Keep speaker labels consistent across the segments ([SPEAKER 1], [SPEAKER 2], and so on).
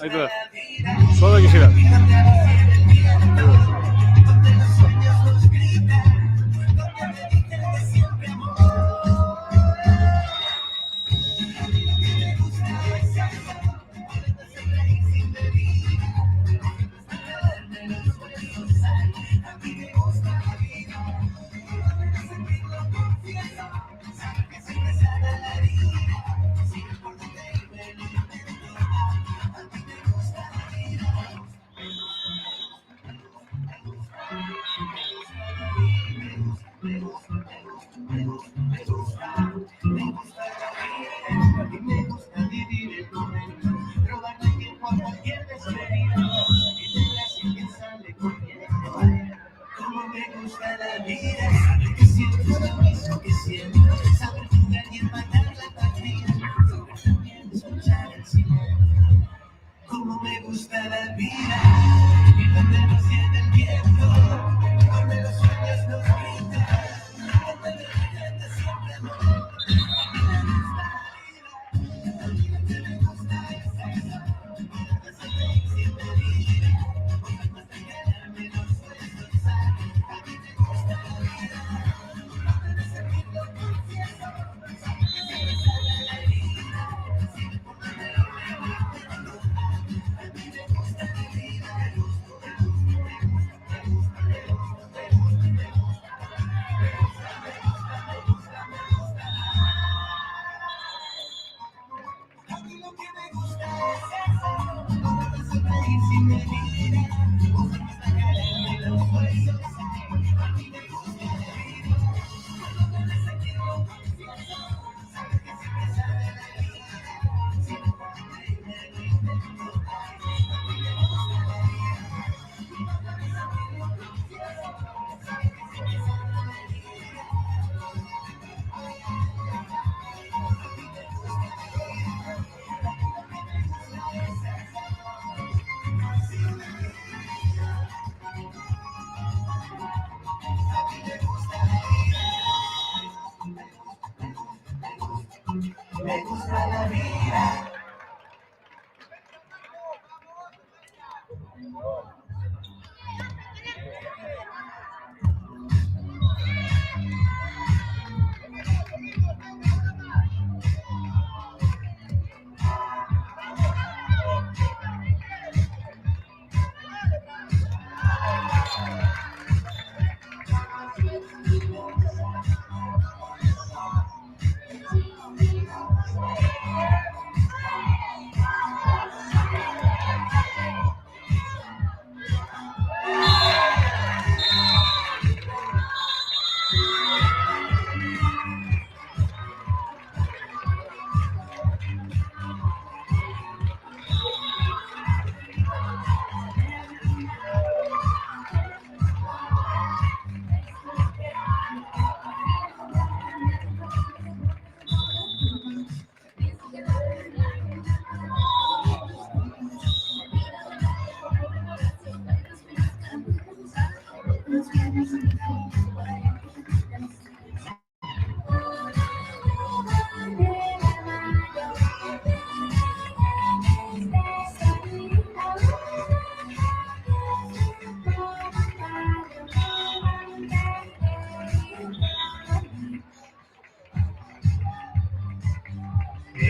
[SPEAKER 1] Ahí te da. Suave que llega.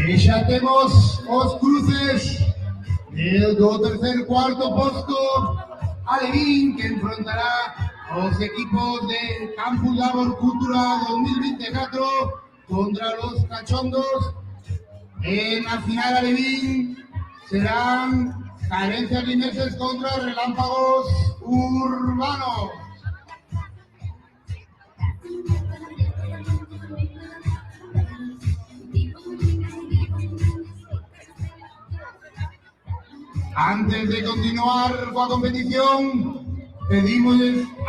[SPEAKER 2] E xa temos os cruces do tercer cuarto posto. Alevín, que enfrentará os equipos de Campus Labor Cultura 2024 contra los Cachondos. En la final Alevín serán Carencias Limeses contra Relámpagos Urbanos. Antes de continuar con la competición, pedimos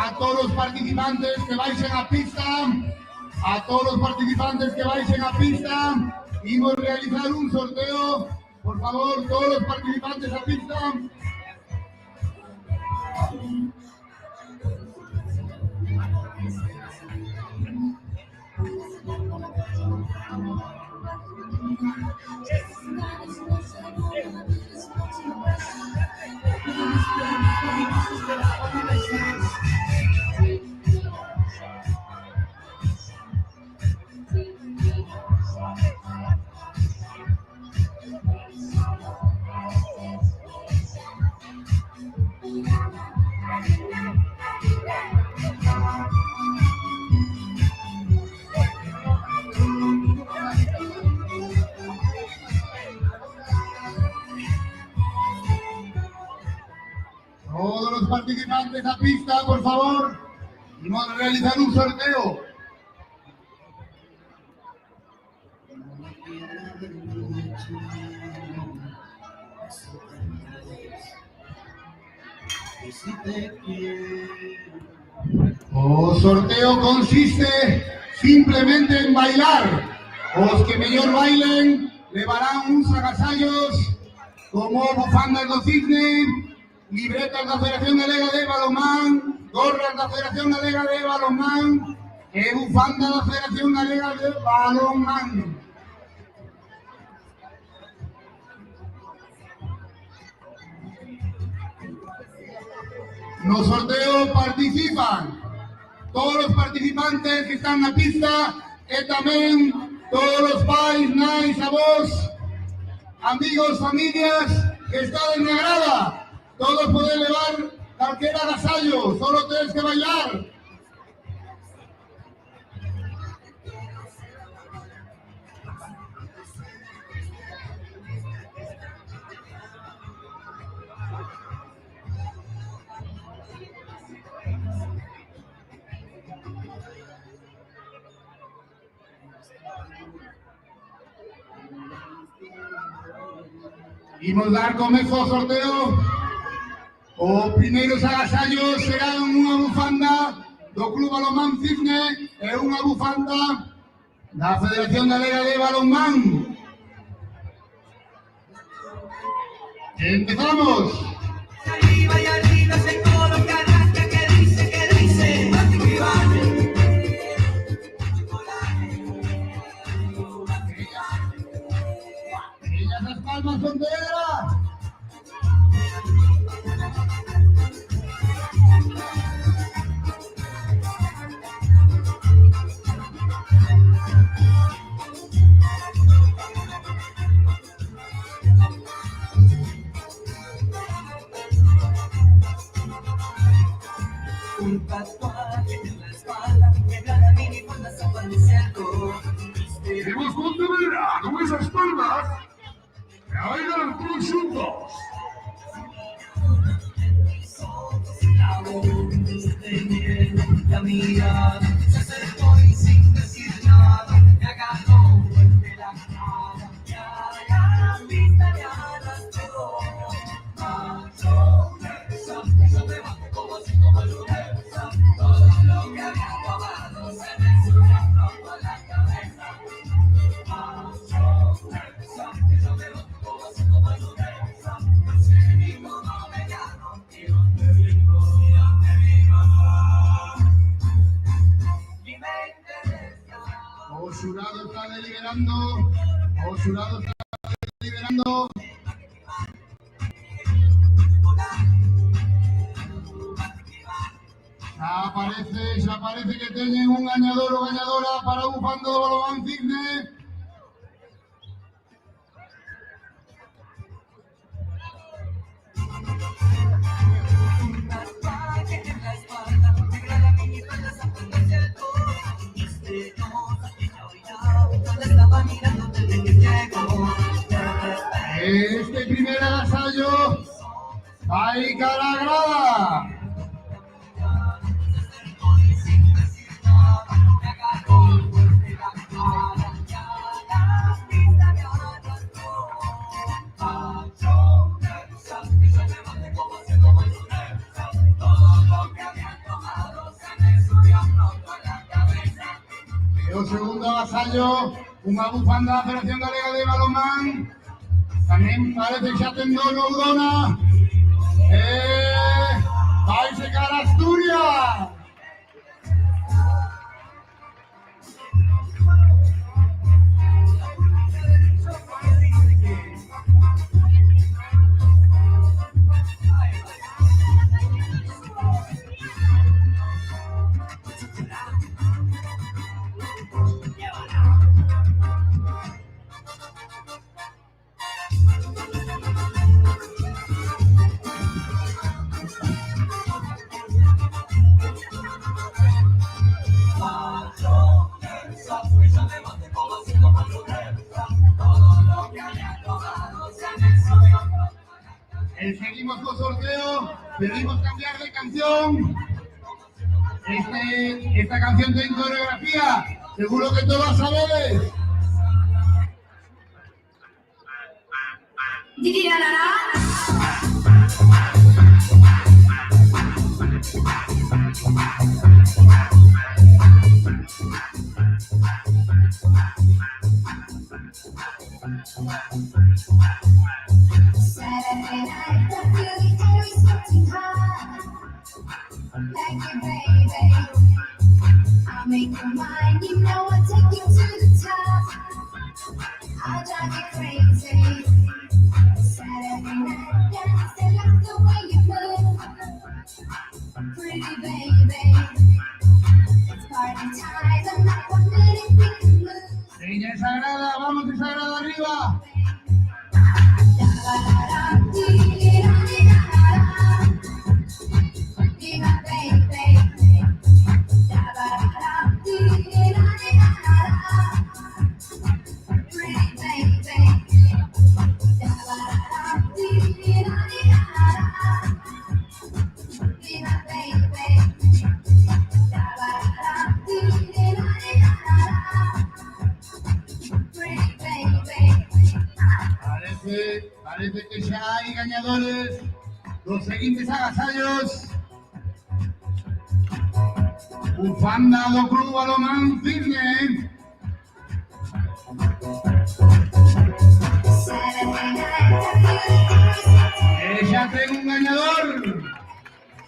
[SPEAKER 2] a todos los participantes que vayan a pista, vamos a realizar un sorteo. Por favor, todos los participantes a pista. Todos los participantes a pista, por favor. Vamos a realizar un sorteo. El sorteo consiste simplemente en bailar. Los que mejor bailen llevarán unos agasallos como bufandas do cisne, libretas da Federación Galega de Balonmán, gorras da Federación Galega de Balonmán e bufanda da Federación Galega de Balonmán. No sorteo participan todos los participantes que están na pista e tamén todos los pais, nais, avós, amigos, familias que están na grada. Todos pueden llevar cualquier agasallo, solo tienes que bailar. Imos dar comezo ao sorteo. Os primeiros agasallos serán unha bufanda do Club Balonmán Cisne e unha bufanda da Federación Galega de Balonmán. ¡Empezamos!
[SPEAKER 3] Arriba y arriba se coloca rasca que dice,
[SPEAKER 2] Ellas las palmas fronteras.
[SPEAKER 3] un tatuaje en la espalda, que cada minifalda se parece algo.
[SPEAKER 2] Queremos Pontevedra con esas palmas. Que bailan todos juntos.
[SPEAKER 3] La voz de miel, la mirada, se acercó y sin decir nada, me agarró de la cara, y a la vista me arrastró. Macho, yo me bajé como así como Lureza, todo lo que había tomado se me subió por la cabeza. Macho, yo me bajé como así como Lureza, no sé ni cómo me llamo, ni dónde vivo.
[SPEAKER 2] O jurado está deliberando. O jurado está deliberando. Ya parece que tienen un gañador o gañadora para un bufando de Balonmán Cisne. ¡Ay, caragrada! El segundo vasallo, una bufanda de la Federación Galega de Balonmán. También parece que ya tengo Noudona. ¡Vais de cara a Asturias! Seguimos con sorteo, pedimos cambiar de canción. Esta canción tiene coreografía, seguro que todas sabéis.
[SPEAKER 3] Saturday night, I feel the air is getting hot. Like it, baby. I'll make you mine, you know I'll take you to the top. I'll drive you crazy. Saturday night, dance, I like the way you move. Pretty baby. It's party time, I'm not 1 minute we can move.
[SPEAKER 2] Seña Sagrada, vamos de Sagrada arriba. Parece que ya hay ganadores. Los siguientes agasallos. Bufanda do Club Balonmán Cisne. Ya tengo un ganador.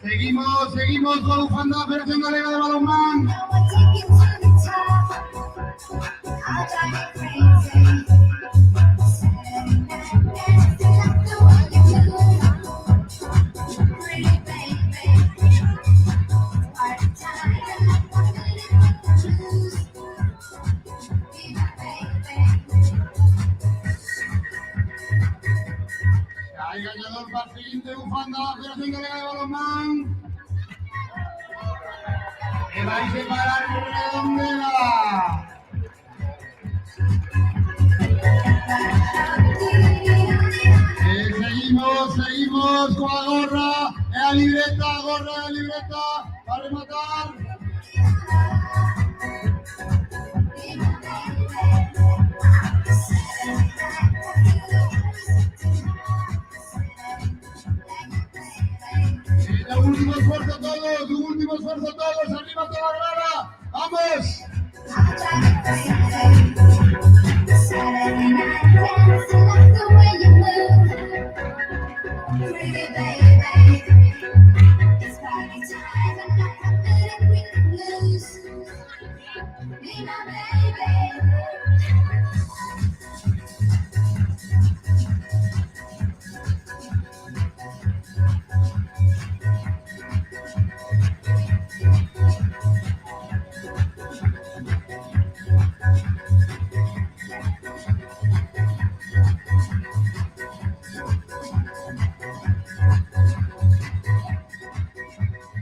[SPEAKER 2] Seguimos con Bufanda de la Federación Galega de Balonmán. Hay ganador para el siguiente bufanda de la Federación Galega de Balonmán. Que va a separar redondela. Seguimos con la gorra de la libreta, para rematar. Un último esfuerzo todos, arriba toda la grada, ¡vamos!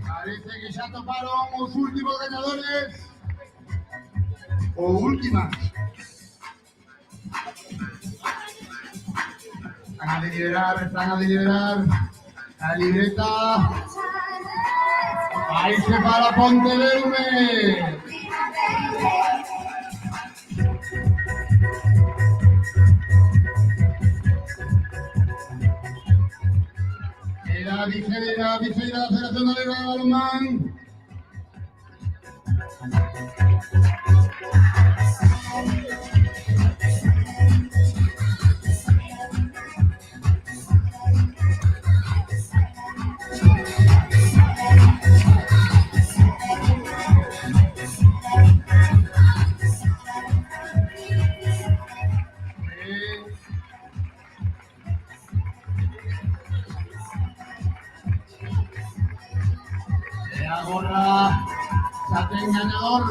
[SPEAKER 2] Parece que ya toparon los últimos ganadores o últimas. Están a deliberar. La libreta. Ahí se para Pontevedra. La viceira de la Federación de Liga de Balonmán. La gorra, Satén ganador.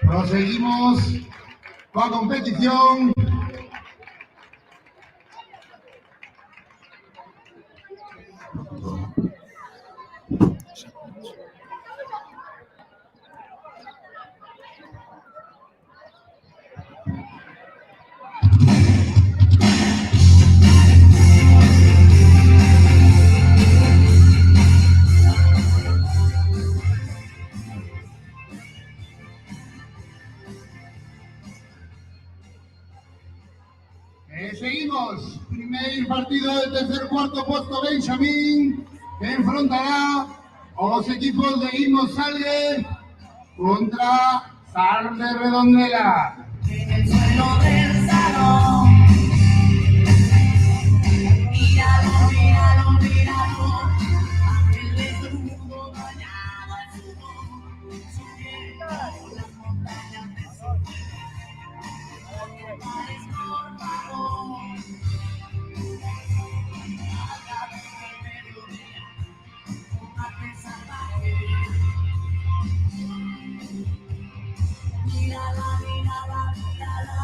[SPEAKER 2] Proseguimos con la competición. Seguimos. Primer partido del tercer cuarto puesto Benjamín, que enfrentará a los equipos de Guimos Salgue contra Sar de Redondela.
[SPEAKER 3] En el suelo del salón, míralo, míralo, míralo, aquel desnudo bañado en sudor, subiendo las montañas de sol. No te pares, por favor, acá desde el mediodía, combate salvaje. Mírala, mírala, mírala,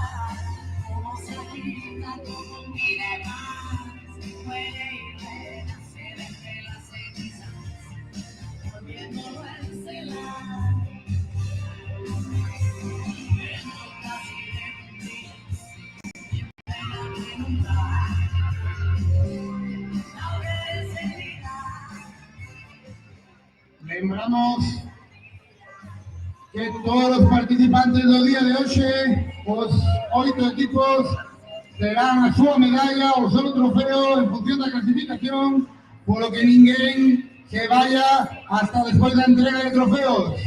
[SPEAKER 3] cómo se agita, cómo mire más, se muere y renace entre las cenizas, volviéndolo a encelar. Dentro casi de un día, siempre la pregunta, la obedecería.
[SPEAKER 2] Lembramos que todos los participantes del día de hoy, los 8 equipos, terán a súa medalla ou seu trofeo en función da clasificación, polo que ninguén se vaya hasta despois da entrega de trofeos.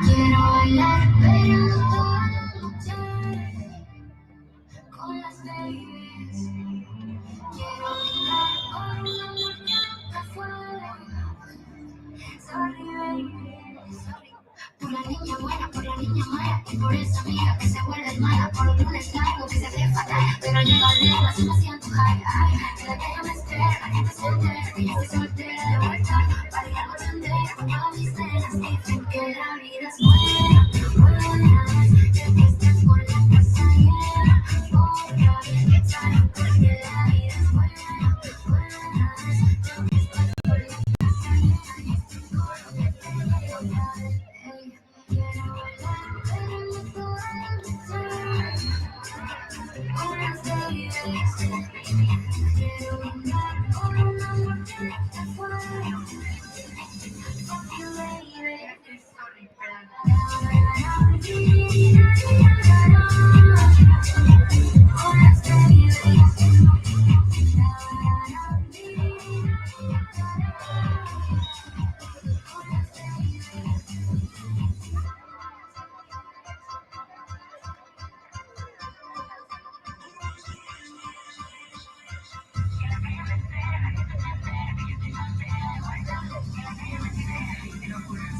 [SPEAKER 3] Quiero bailar, pero toda la noche con las babies. Quiero brindar por un amor que nunca fue. Sorry, baby, sorry. Por la niña buena, por la niña mala, y por esa amiga que se vuelve mala, por un lunes largo que se hace fatal, pero llega el día, así me siento high, ay, que la que ella me espera, que te siente, que yo estoy soltera de vuelta, para ir a noche entera, con todas mis cenas, dicen que la vida es buena, que estés con la casa llena, otra vez que saben porque la vida es buena, que estés con la casa llena, y estoy con lo que te quiero dar. Quiero bailar, pero toda la noche con las babies. Quiero brindar por un amor que nunca fue. Fuck you, baby. Sorry, con las babies.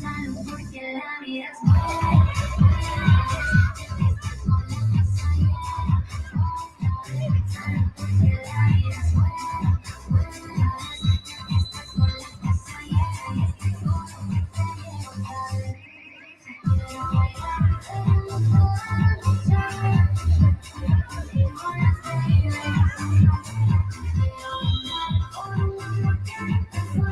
[SPEAKER 3] Salud porque la vida es buena. Salud porque la vida es buena. Con la casa llena y estoy con lo que te quiero dar. Quiero bailar, pero toda la noche con las babies. Quiero brindar por un amor que nunca fue.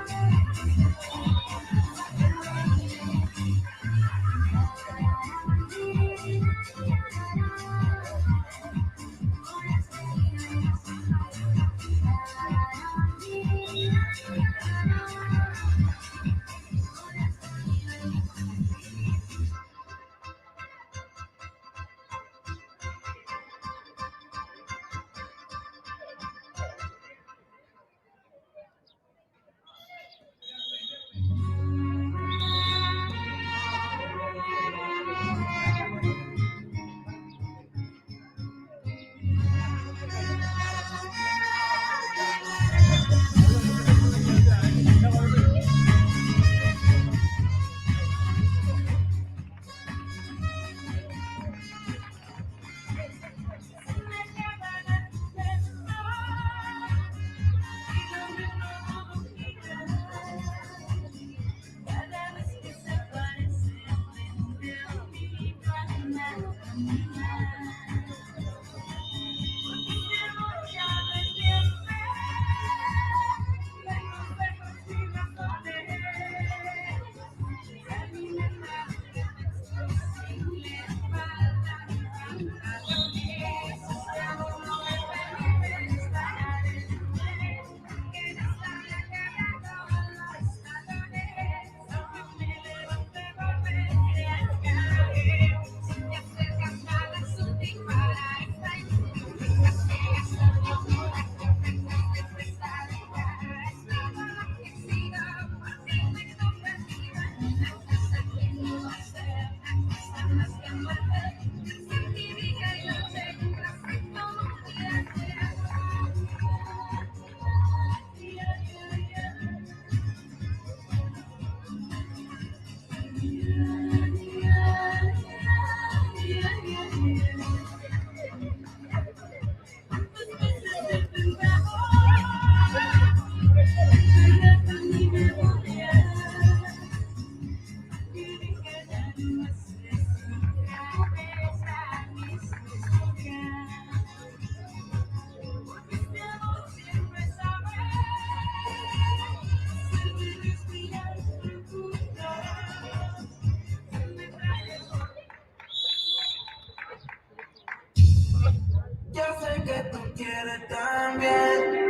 [SPEAKER 4] Yo sé que tú quieres también.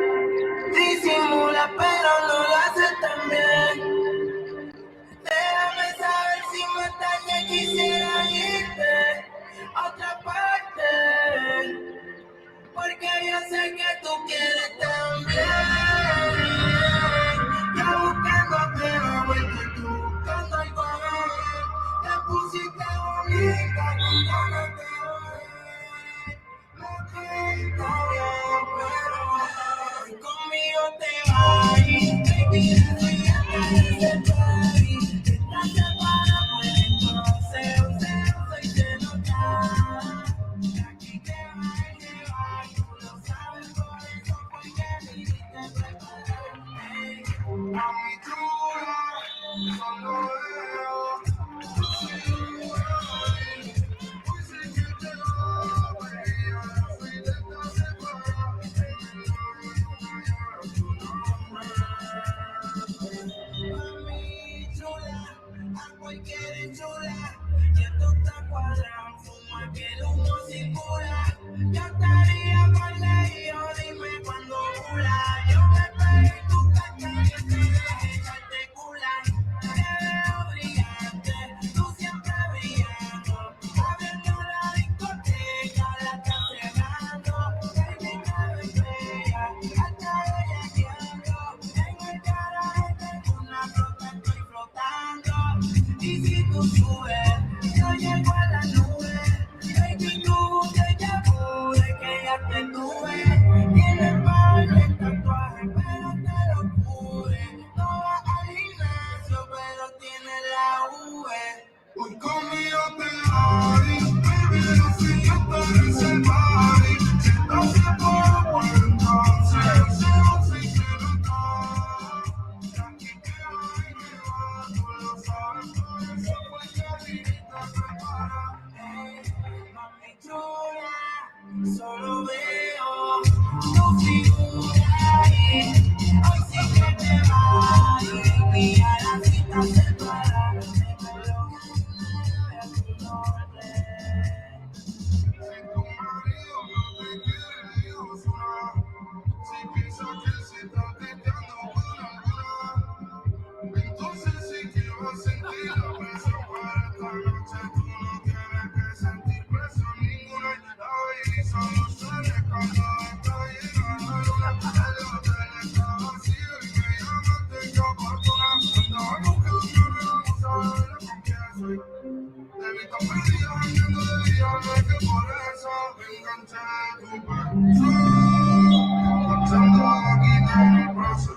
[SPEAKER 4] Disimula, pero no lo hace tan bien. Déjame saber si más tarde quisiera irte a otra parte. está bien, pero hoy conmigo te vas. Baby, desde ya te ese party. Estás separada, pues entonces, y se nota. De aquí te vas, tú lo sabes, por eso fue que viniste preparada. Hey, mami chula, solo veo. Mami chula, agua y quiere chula, y esto está cuadrado, fuma que el humo circula. Yo estaría por leído, dime cuando cula. Yo me pegué en tu cacha y te dejé echarte cula. Te veo brillante, tú siempre brillando, abriendo la discoteca, la estás cerrando. Baby, te estrella, hasta bellaqueando. En el garaje tengo una flota, estoy flotando. Y si tú subes, yo llego a la nube. Baby, tú te llamo de que ya te tuve. Tienes varios tatuajes, pero te lo pude. No vas al gimnasio, pero tienes la V. Hoy conmigo te vas, baby, no sé yo te hice el party. Si estás seguro, pues entonces se hace y se nota. De aquí te vas, tú lo sabes, por eso fue que viniste preparada. Hey, mami chula, solo veo tu figura ahí. Hoy sí que te vas, y ya la cita se para. Me coloca a tu nombre. Si tu marido no te quiere, Dios una. Si piensa que se está testeando con alguna, entonces sí que vas a sentir la presión para esta noche. Tú no tienes que sentir presión ninguna. La baby solo sale cuando está llena la luna. El hotel está vacío y me llamaste oportuna. Estaba buscando, vamos a ver con quién soy. Te vi tan perdida bañando de día, no es que por eso me enganché de tu pecho. Marchando aquí en el brazo.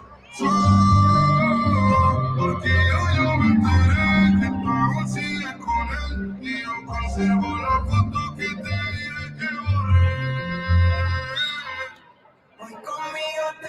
[SPEAKER 4] Porque yo me enteré que tú aún sigues con él. Y yo conservo la foto que te dije que borré. Hoy conmigo te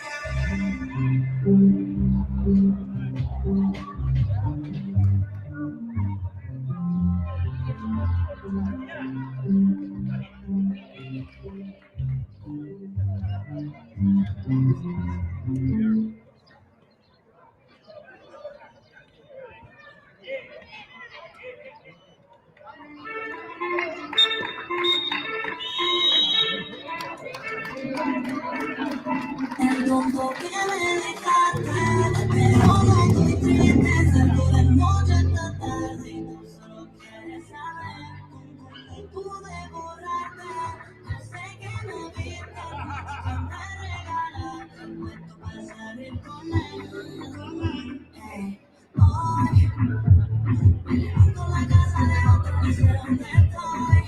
[SPEAKER 4] el tonto que me dejaste, pero no estoy triste, salgo de noche esta tarde y tú solo quieres saber cómo pude borrarte. Yo sé que me viste, que me regalaste, puesto para salir con él. Hey, hoy me levanto la casa de otro y sé dónde estoy.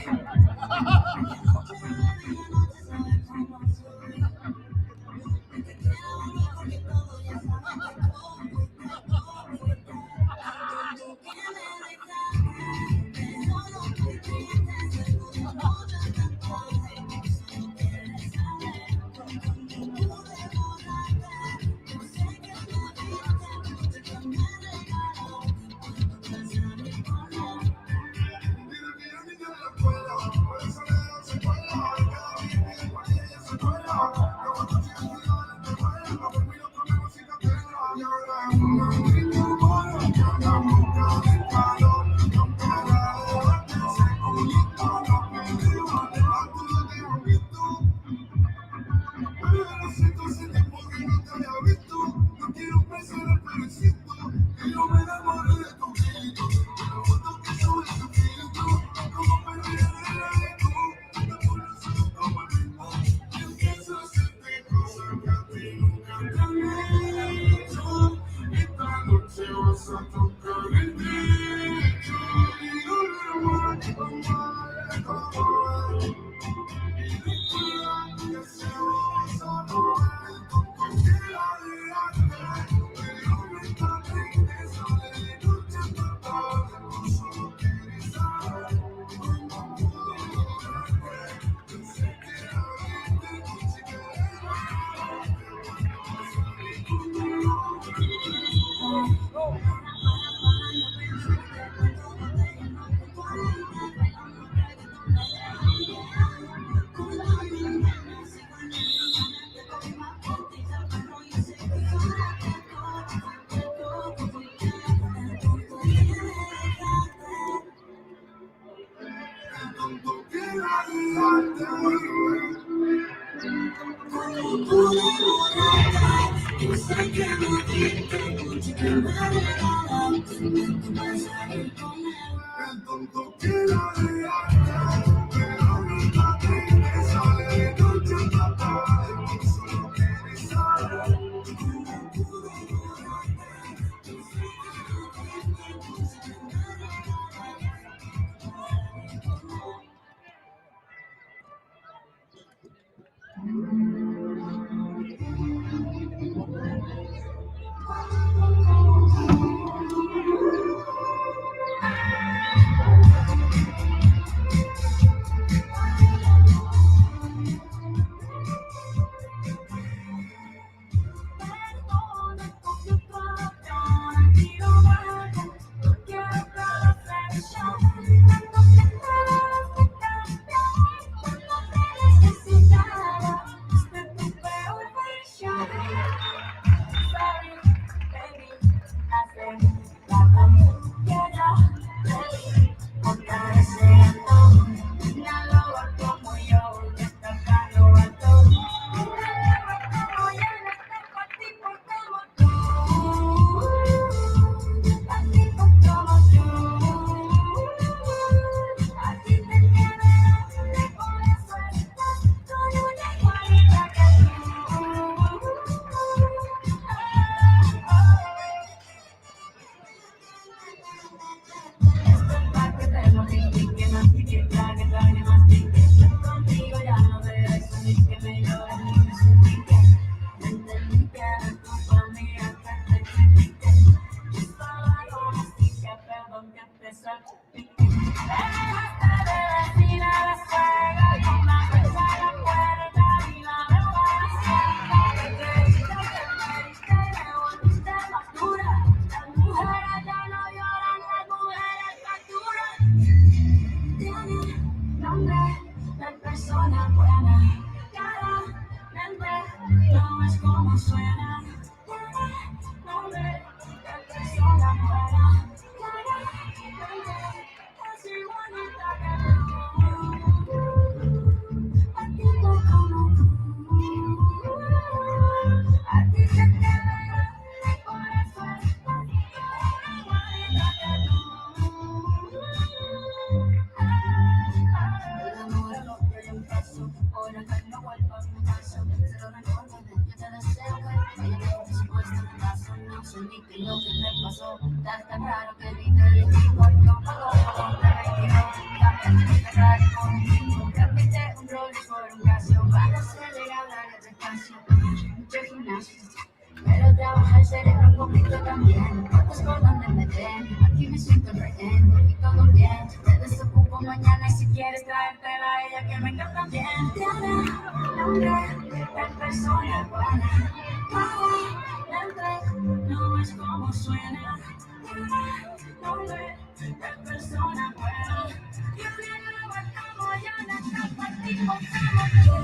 [SPEAKER 4] Anoche bebí, anoche sabes cómo soy. Te quiero porque todo ya sabes que Sé que no te escucho, que me regala, tú vas a ir con él. El tonto quiere dejarte, pero nunca te sale. Noche papá, tú solo quieres saber.
[SPEAKER 5] Pero trabaja el cerebro un poquito también. Fotos por donde me den. Aquí me siento en rehén. Y todo bien. Te desocupo mañana y si quieres traértela a ella que venga también. Tiene nombre de persona buena. No es como suena. Tiene nombre de persona buena. Y una nueva como yo no está contigo como tú.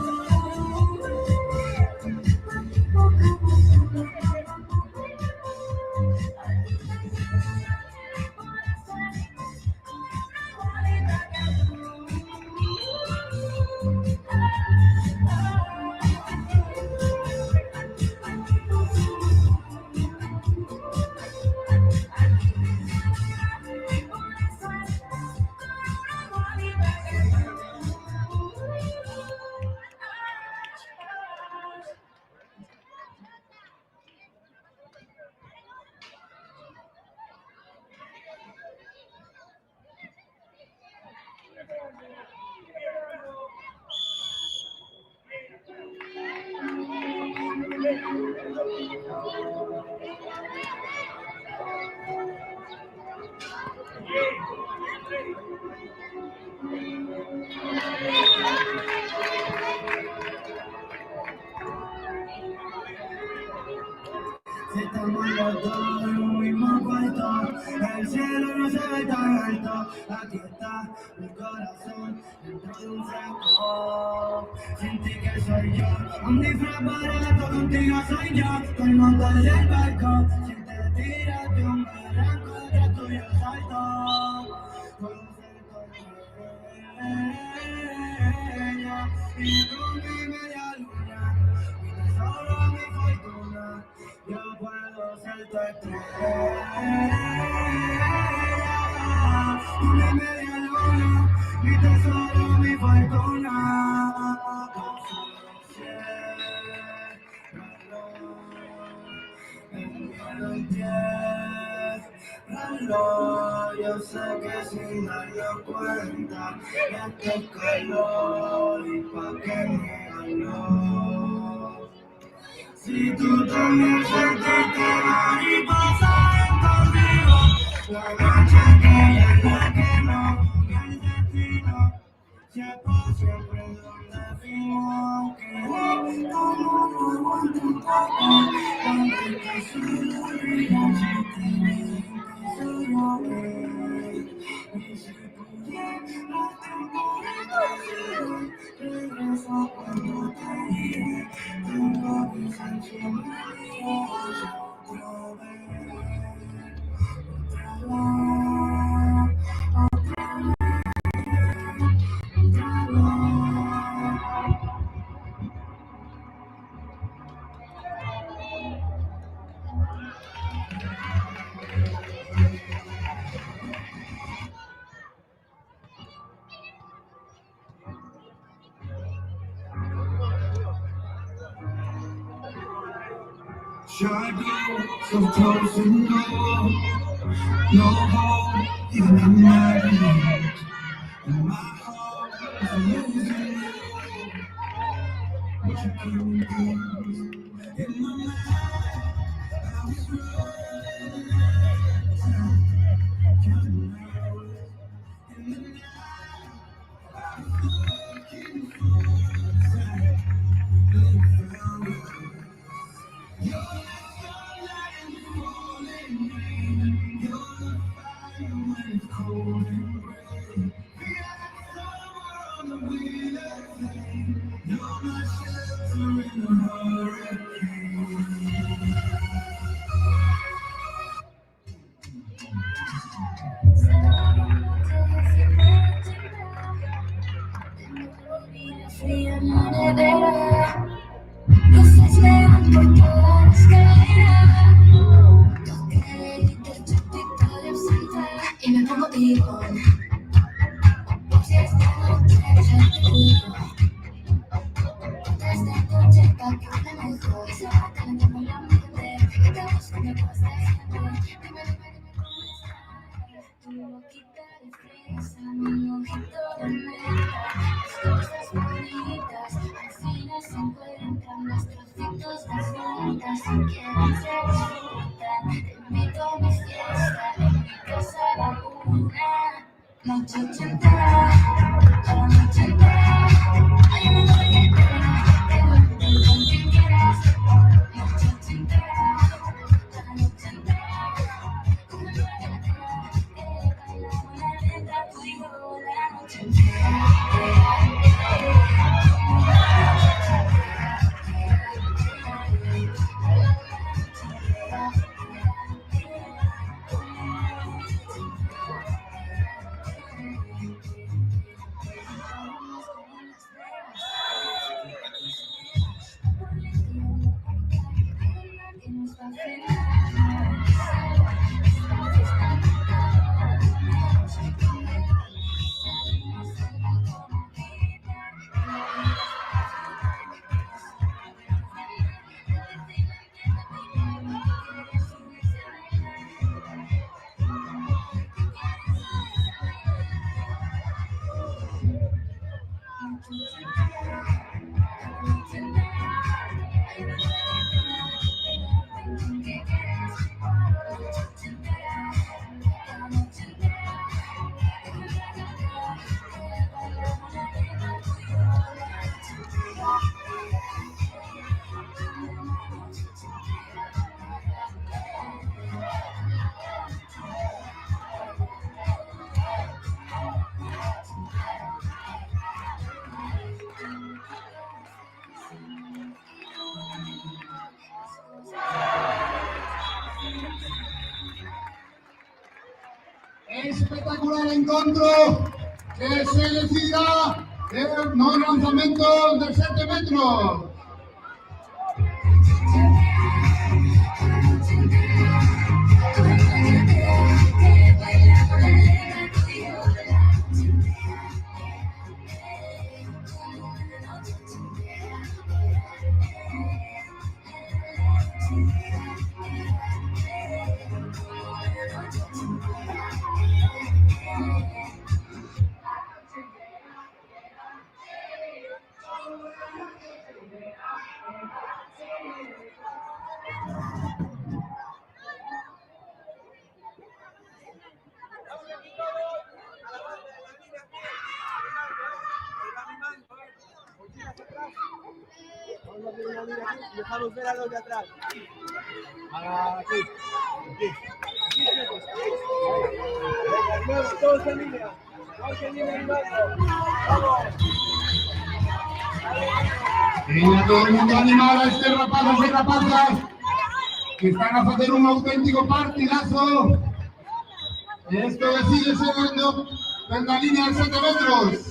[SPEAKER 3] Estamos los dos en un mismo cuarto, el cielo no se ve tan alto. Aquí está mi corazón dentro de un frasco. Sin ti que soy yo, un disfraz barato, contigo soy yo. Con el motor del barco, si te tiras de un barranco, tras tuyo salto. Puedo ser con ella y con mi media luna. solo mi fortuna, yo puedo ser tu estrella. Mi media luna, mi tesoro, mi fortuna. Yo sé que sin darlo cuenta, esto es calor y pa' que me ganó. Si tú también sentiste mariposa conmigo, la noche que ya la quemó y el destino siempre donde fuimos quedó como no aguanto un poco, donde te suelo brillar si te ven que soy yo, y si pudiera temporada regreso cuando te dije, tengo que ser siempre otra shadows of closing doors, no hope even in my dreams, and my heart is losing you. But you can't do in my mind. I was running counting hours in the night. I was looking for a sign, looking found it. You're the sunlight in the falling rain. You're the fire when it's cold and gray. Be like summer on the winter plain. You're my shelter in the
[SPEAKER 5] Fría la nevera, luces neón por toda la escalera. Toqué el chapito de absenta y me pongo pibón. Si esta noche ya te digo, esta noche pa' que me mejor. Y se va calentando la mente, que te busco me cuesta siempre. Dime cómo estás, tu boquita de fresa, mi ojito de menta. Cosas bonitas, al final se encuentran los trocitos de juntas. Si quieren se disfrutan, te invito a mi fiesta, en mi casa a la una. Noche ochentera, a la noche entera. Hay una noche que espera, te vuelvo con quien quieras. Noche ochentera, a la noche entera. Una noche entera, bailamos la letra, tú y yo la noche entera.
[SPEAKER 2] Espectacular encontro que se decidirá el no lanzamiento de 7 metros.
[SPEAKER 6] Dejamos ver a los de atrás. Aquí. Venga, todos en línea. Todos en línea. Vamos.
[SPEAKER 2] Venga, todo el mundo a animar a este rapazos y rapazas que están a hacer un auténtico partidazo. Esto sigue siendo en la línea de 7 metros.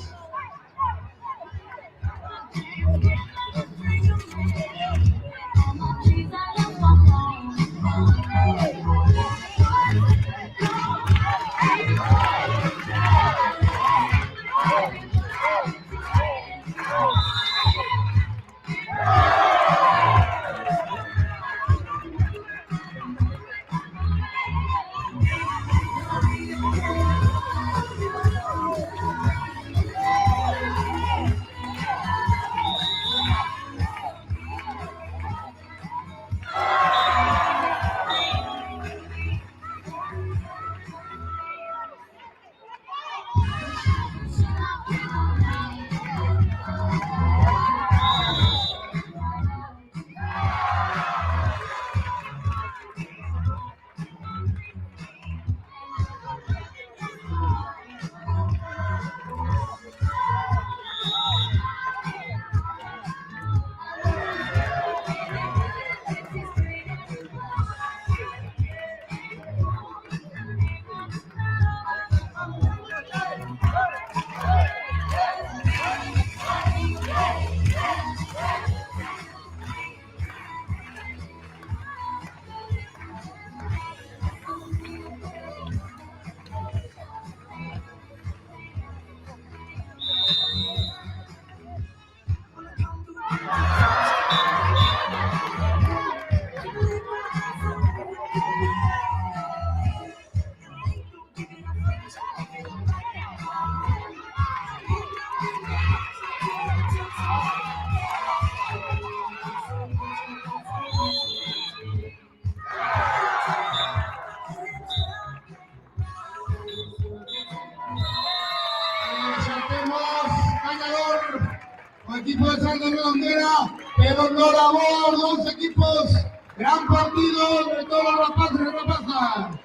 [SPEAKER 2] Equipo de Salto Redondera, pero no la voz, dos equipos, gran partido entre todos los rapaces y rapazas.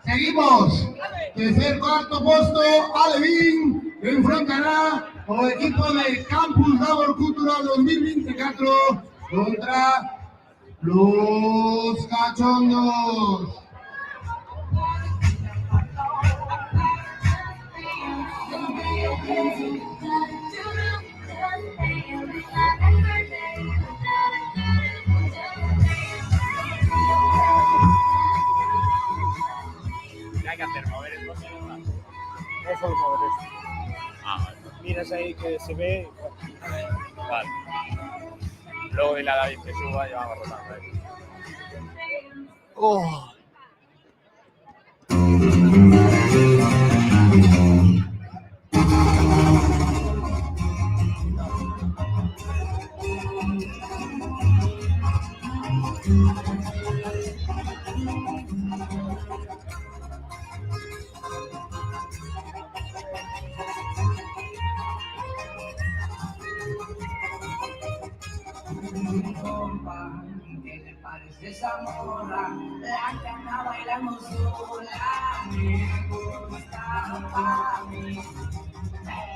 [SPEAKER 2] Seguimos. Tercer, cuarto puesto, Alevín enfrentará al equipo de Campus Labor Cultural 2024 contra los Cachondos.
[SPEAKER 1] ¿Qué hay que hacer? ¿Mover el coche?
[SPEAKER 6] Eso es mover esto.
[SPEAKER 1] Vale.
[SPEAKER 6] Miras ahí que se ve.
[SPEAKER 1] Vale. Luego dile a David que suba y vamos rotando ahí.
[SPEAKER 6] Oh.
[SPEAKER 3] parece esa morra, la que anda bailando sola, me gusta pa' mí.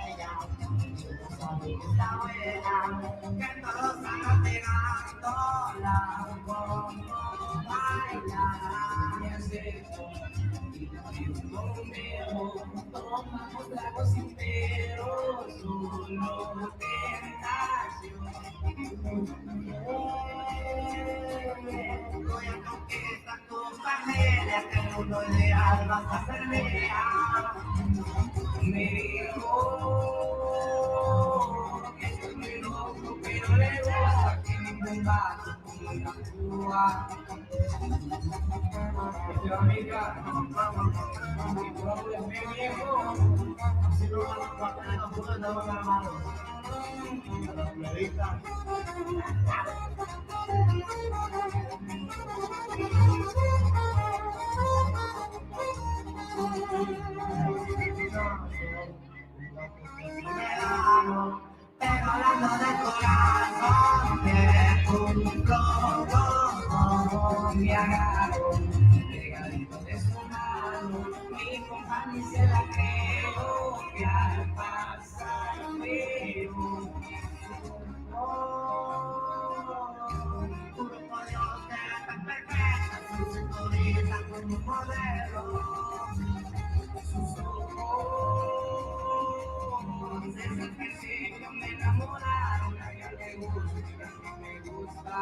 [SPEAKER 3] Ella está buena, que todos están pegándola, como baila, y así. Conmigo, tomamos tragos enteros, solo voy a conquistar tu familia, que uno ideal vas a ser mía. Me dijo que estoy muy loco, pero le gusta que ningún vaso pueda actuar. Yo amiga, mi pueblo es mi viejo, si no van a cuarta, no puedo andar armado. La playita. Pero hablando del corazón, te cumplo todo, me agarro, pegadito de su mano, mi compañía se la creo, que al pasar veo. Tu grupo de hombres tan perfecta, su cinturita como un modelo, sus ojos. Desde el principio me enamoraron, a ella le gusta, a mí me gusta.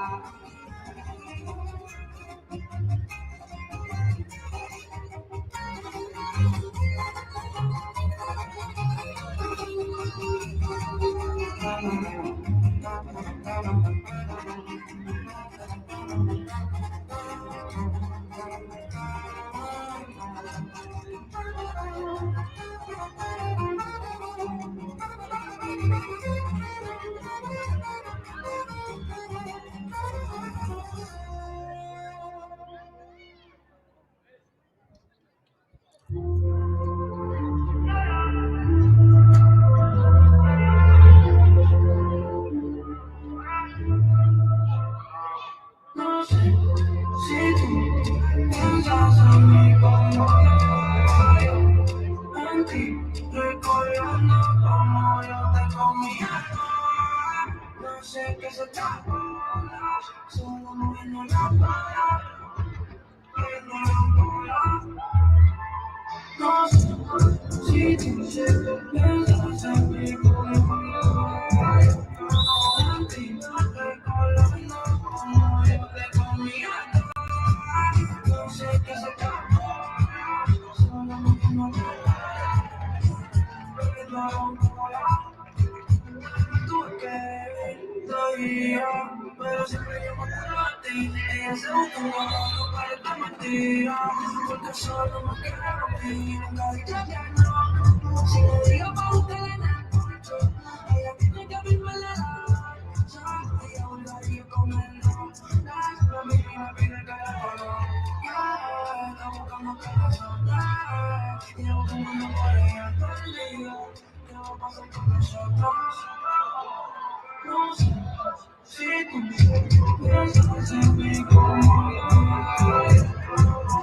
[SPEAKER 3] No sé si tú piensas en mí como yo, en ti, recordando como yo te comía. No sé qué se trata, solo moviendo la cara, que no la. No sé si tú piensas en mí como yo, en ti, recordando como yo te comía. No sé qué se trata, solo moviendo la cara, que no la. Tuve que todavía, pero siempre yo me acuerdo a ti. Ella se busca un amor para esta mentira, porque solo me quiero reír. Nunca dicho que no, si le digo pa' buscarle en el poncho, ella tiene que abrirme la lancha. Ella volvería con él, no. La mía me pide que la conozca, está buscando que la soltar. Llevo fumando por ella todo el día, ¿qué va a pasar con nosotros? No sé si tú piensas en mí como yo,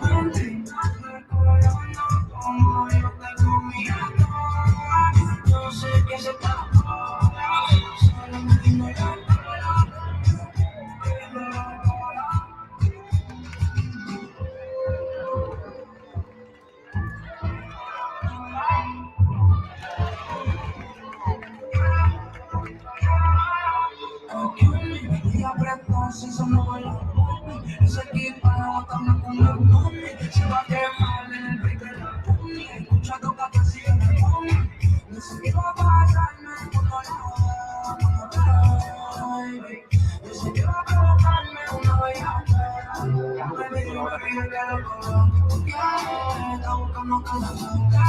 [SPEAKER 3] en ti, recordando como yo te comía. No sé qué se trata, solo me tiene la cara, que no la cola. Y apretó si sonó la pumi, ese equipo botando con la mumi, se va a quemar en el pique de la pumi, escucha toca que sigue en el pumi, no sé qué va a pasarme cuando baby, no sé qué va a provocarme una bella, baby, yo me pide que lo coloque, está buscando que la toque,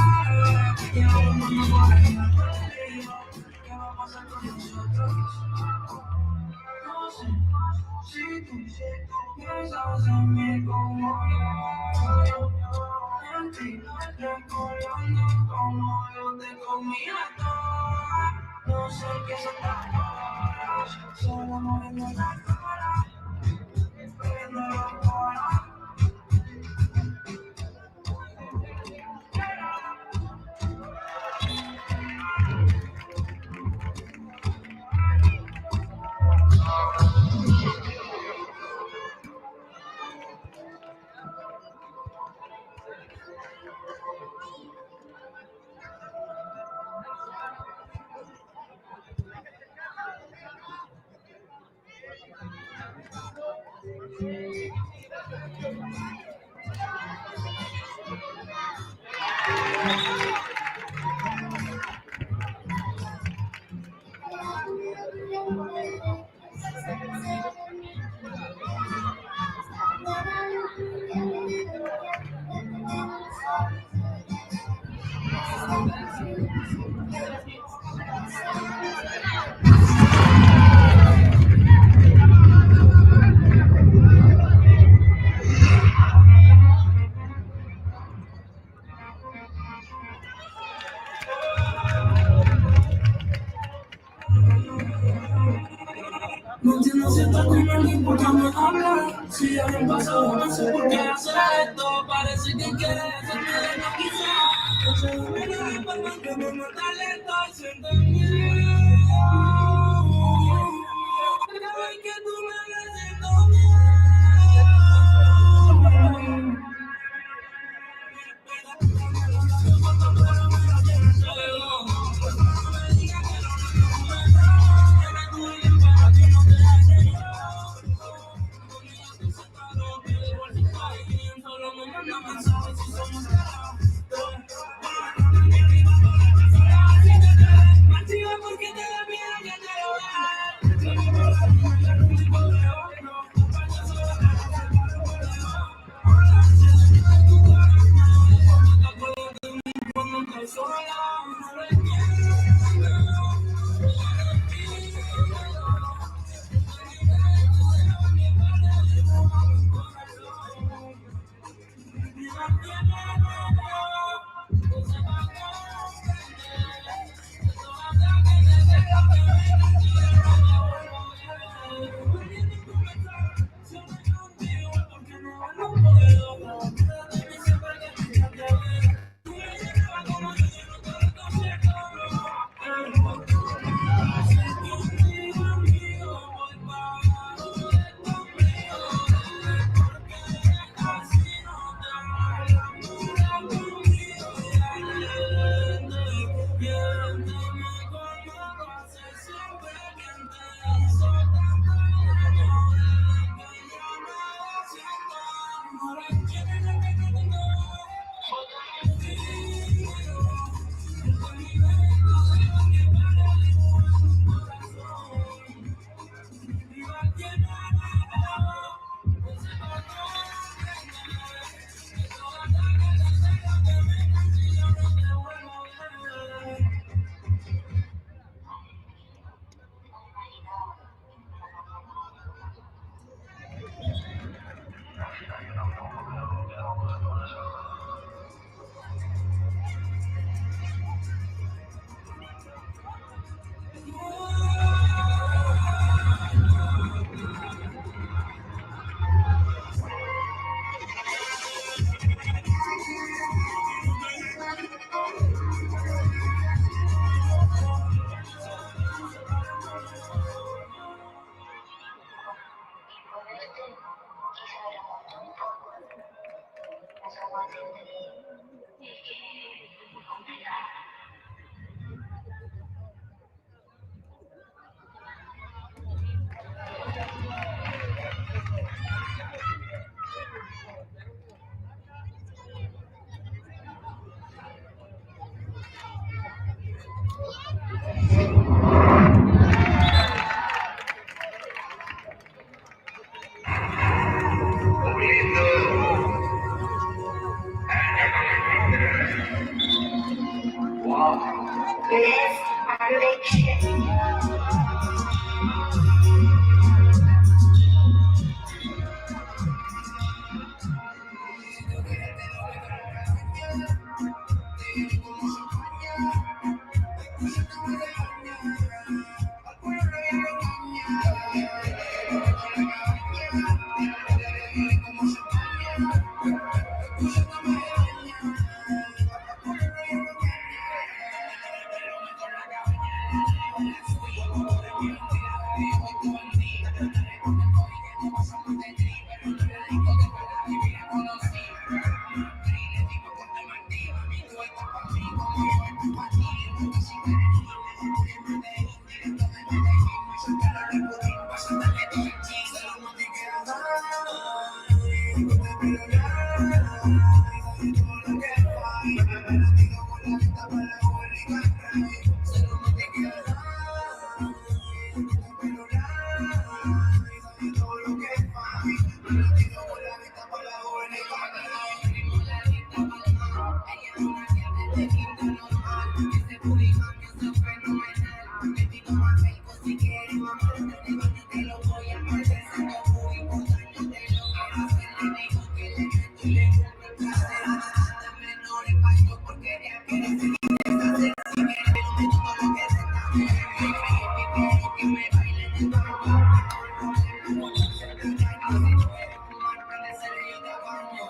[SPEAKER 3] y ahora no me voy a ir perdido, ¿qué va a pasar con nosotros? No sé si tú piensas en mí como yo, en ti, recordando como yo te comía toda. No sé qué se trata, solo moviendo la cara, pero No entiendo si estás con alguien porque me habla. Si ya me pasó, no sé por qué hacer esto. Parece que quieres hacerme daño quizá. No sé, me da palma que me mata lento y siento miedo. Cada vez que tú me hablas siento miedo. Porque te da miedo que te lo vean. Y le compro el placer a las menores pa' yo porquería que eres feliz de hacer. Si quieres me lo meto todo lo que se está quiero que me bailen el baño. Como yo sé que ya no si tú quieres fumar, prende cerillo de baño.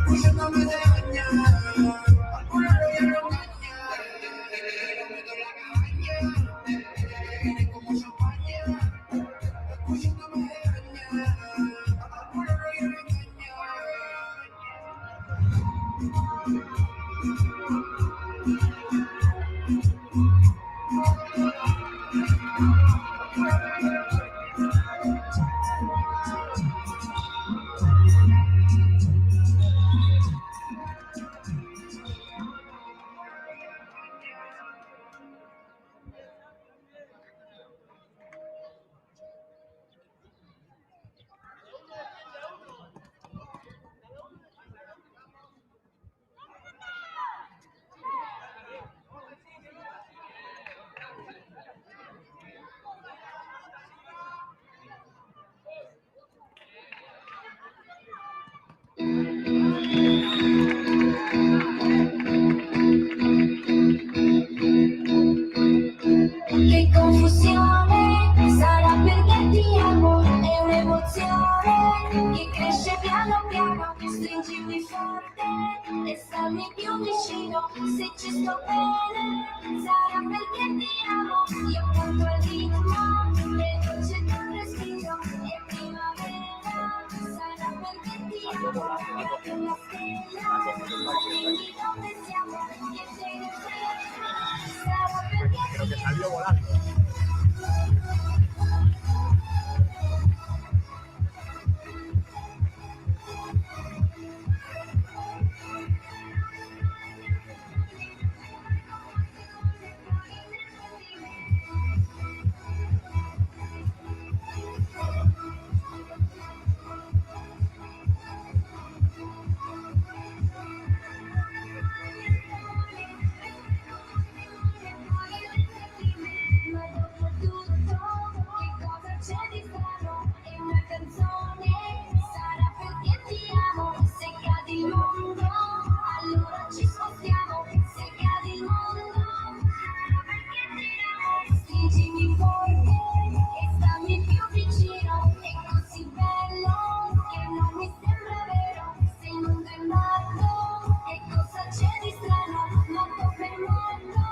[SPEAKER 3] Escuchándome de aña, al pueblo ya lo engaña. Pero meto la cabaña, eres como champaña. Escuchándome de aña, al pueblo ya lo engaña.
[SPEAKER 5] Che confusione sarà perché ti amo, è un'emozione che cresce piano piano, stringimi forte e stammi più vicino, se ci sto bene sarà perché ti amo, io canto al ritmo, è dolce tuo respiro, è primavera, sarà perché ti amo, è una stella, dimmi dove siamo, che sei nel cielo, sarà perché
[SPEAKER 1] Creo que
[SPEAKER 5] ti
[SPEAKER 1] salió
[SPEAKER 5] amo.
[SPEAKER 1] volando.
[SPEAKER 5] Ma dopo tutto, che cosa c'è di strano? È una canzone, sarà perché ti amo. Se cade il mondo, allora ci spostiamo. Se cade il mondo, sarà perché ti amo. Stringimi forte e stammi più vicino. È così bello che non mi sembra vero. Se il mondo è matto, che cosa c'è di strano? Mondo per mondo,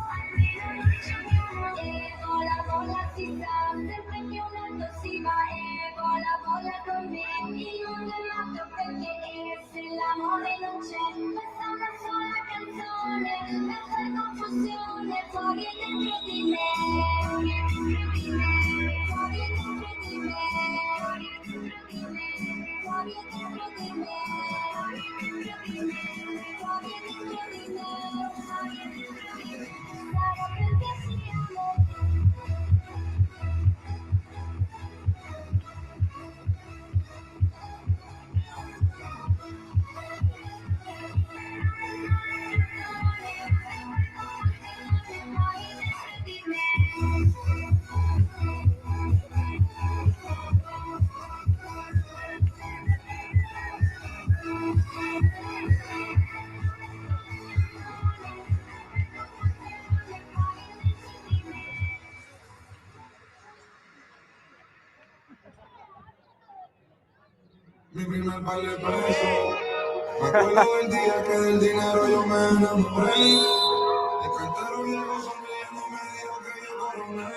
[SPEAKER 5] almeno noi ci amiamo. E vola si sa, sempre più in alto si va. E vola con me. Il mondo è matto perché se l'amore non c'è, questa è una sola canzone per far confusione. Fuori e dentro di me, fuori e dentro di me, fuori e dentro di me, fuori e dentro di me, fuori e dentro di me, fuori e dentro di me, fuori e dentro di me, sarà perché ti amo.
[SPEAKER 7] Mi primer par de pesos. Me acuerdo del día que del dinero yo me enamoré. El cartero llegó sonriendo, me dijo que yo coroné.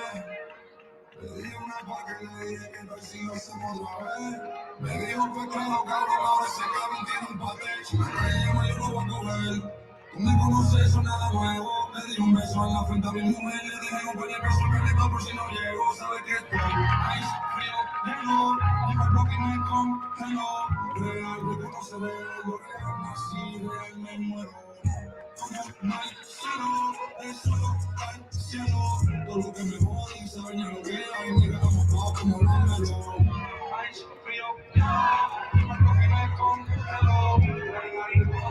[SPEAKER 7] Le di una pa' que le dije que tal si lo hacemos otra vez. Me dijo que claro, cabrón, ahora ese cabrón tiene un paté. Si me cae llama yo lo voy a coger. Tú me conoces, eso nada nuevo. Le di un beso en la frente a mi mujer. Le dije un par de pesos que le doy por si no llego. Sabes que estoy ice, frío, hielo. Mi cuerpo que me congeló. real, reconoceré algo real, así real me muero. Marcelo, del suelo al cielo, todo lo que me jode y saben ya lo que hay, mira, vamos todos como la melo. Ay, frío, no que me congelo,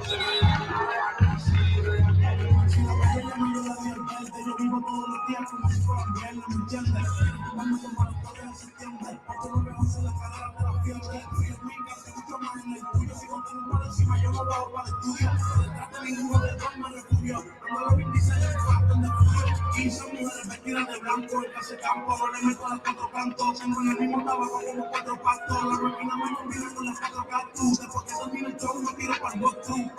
[SPEAKER 7] se me así real me muero. Si la calle ya no la vida al yo vivo todos los días como si fuera un viernes, ¿me entiendes? Tomando como los toques en septiembre, a todo lo que hace la cara de la fiebre, si es mi casa, mucho más en el tuyo, si no tengo por encima yo no bajo para el estudio, detrás de ninguno de dos me refugio, cuando los 26 años parten de frío, 15 mujeres vestidas de blanco, el que hace campo, no le meto a los cuatro cantos, tengo en el mismo tabaco como cuatro pastos, la máquina me combina con las cuatro cactus, después que termine el show me tiro para el box-room,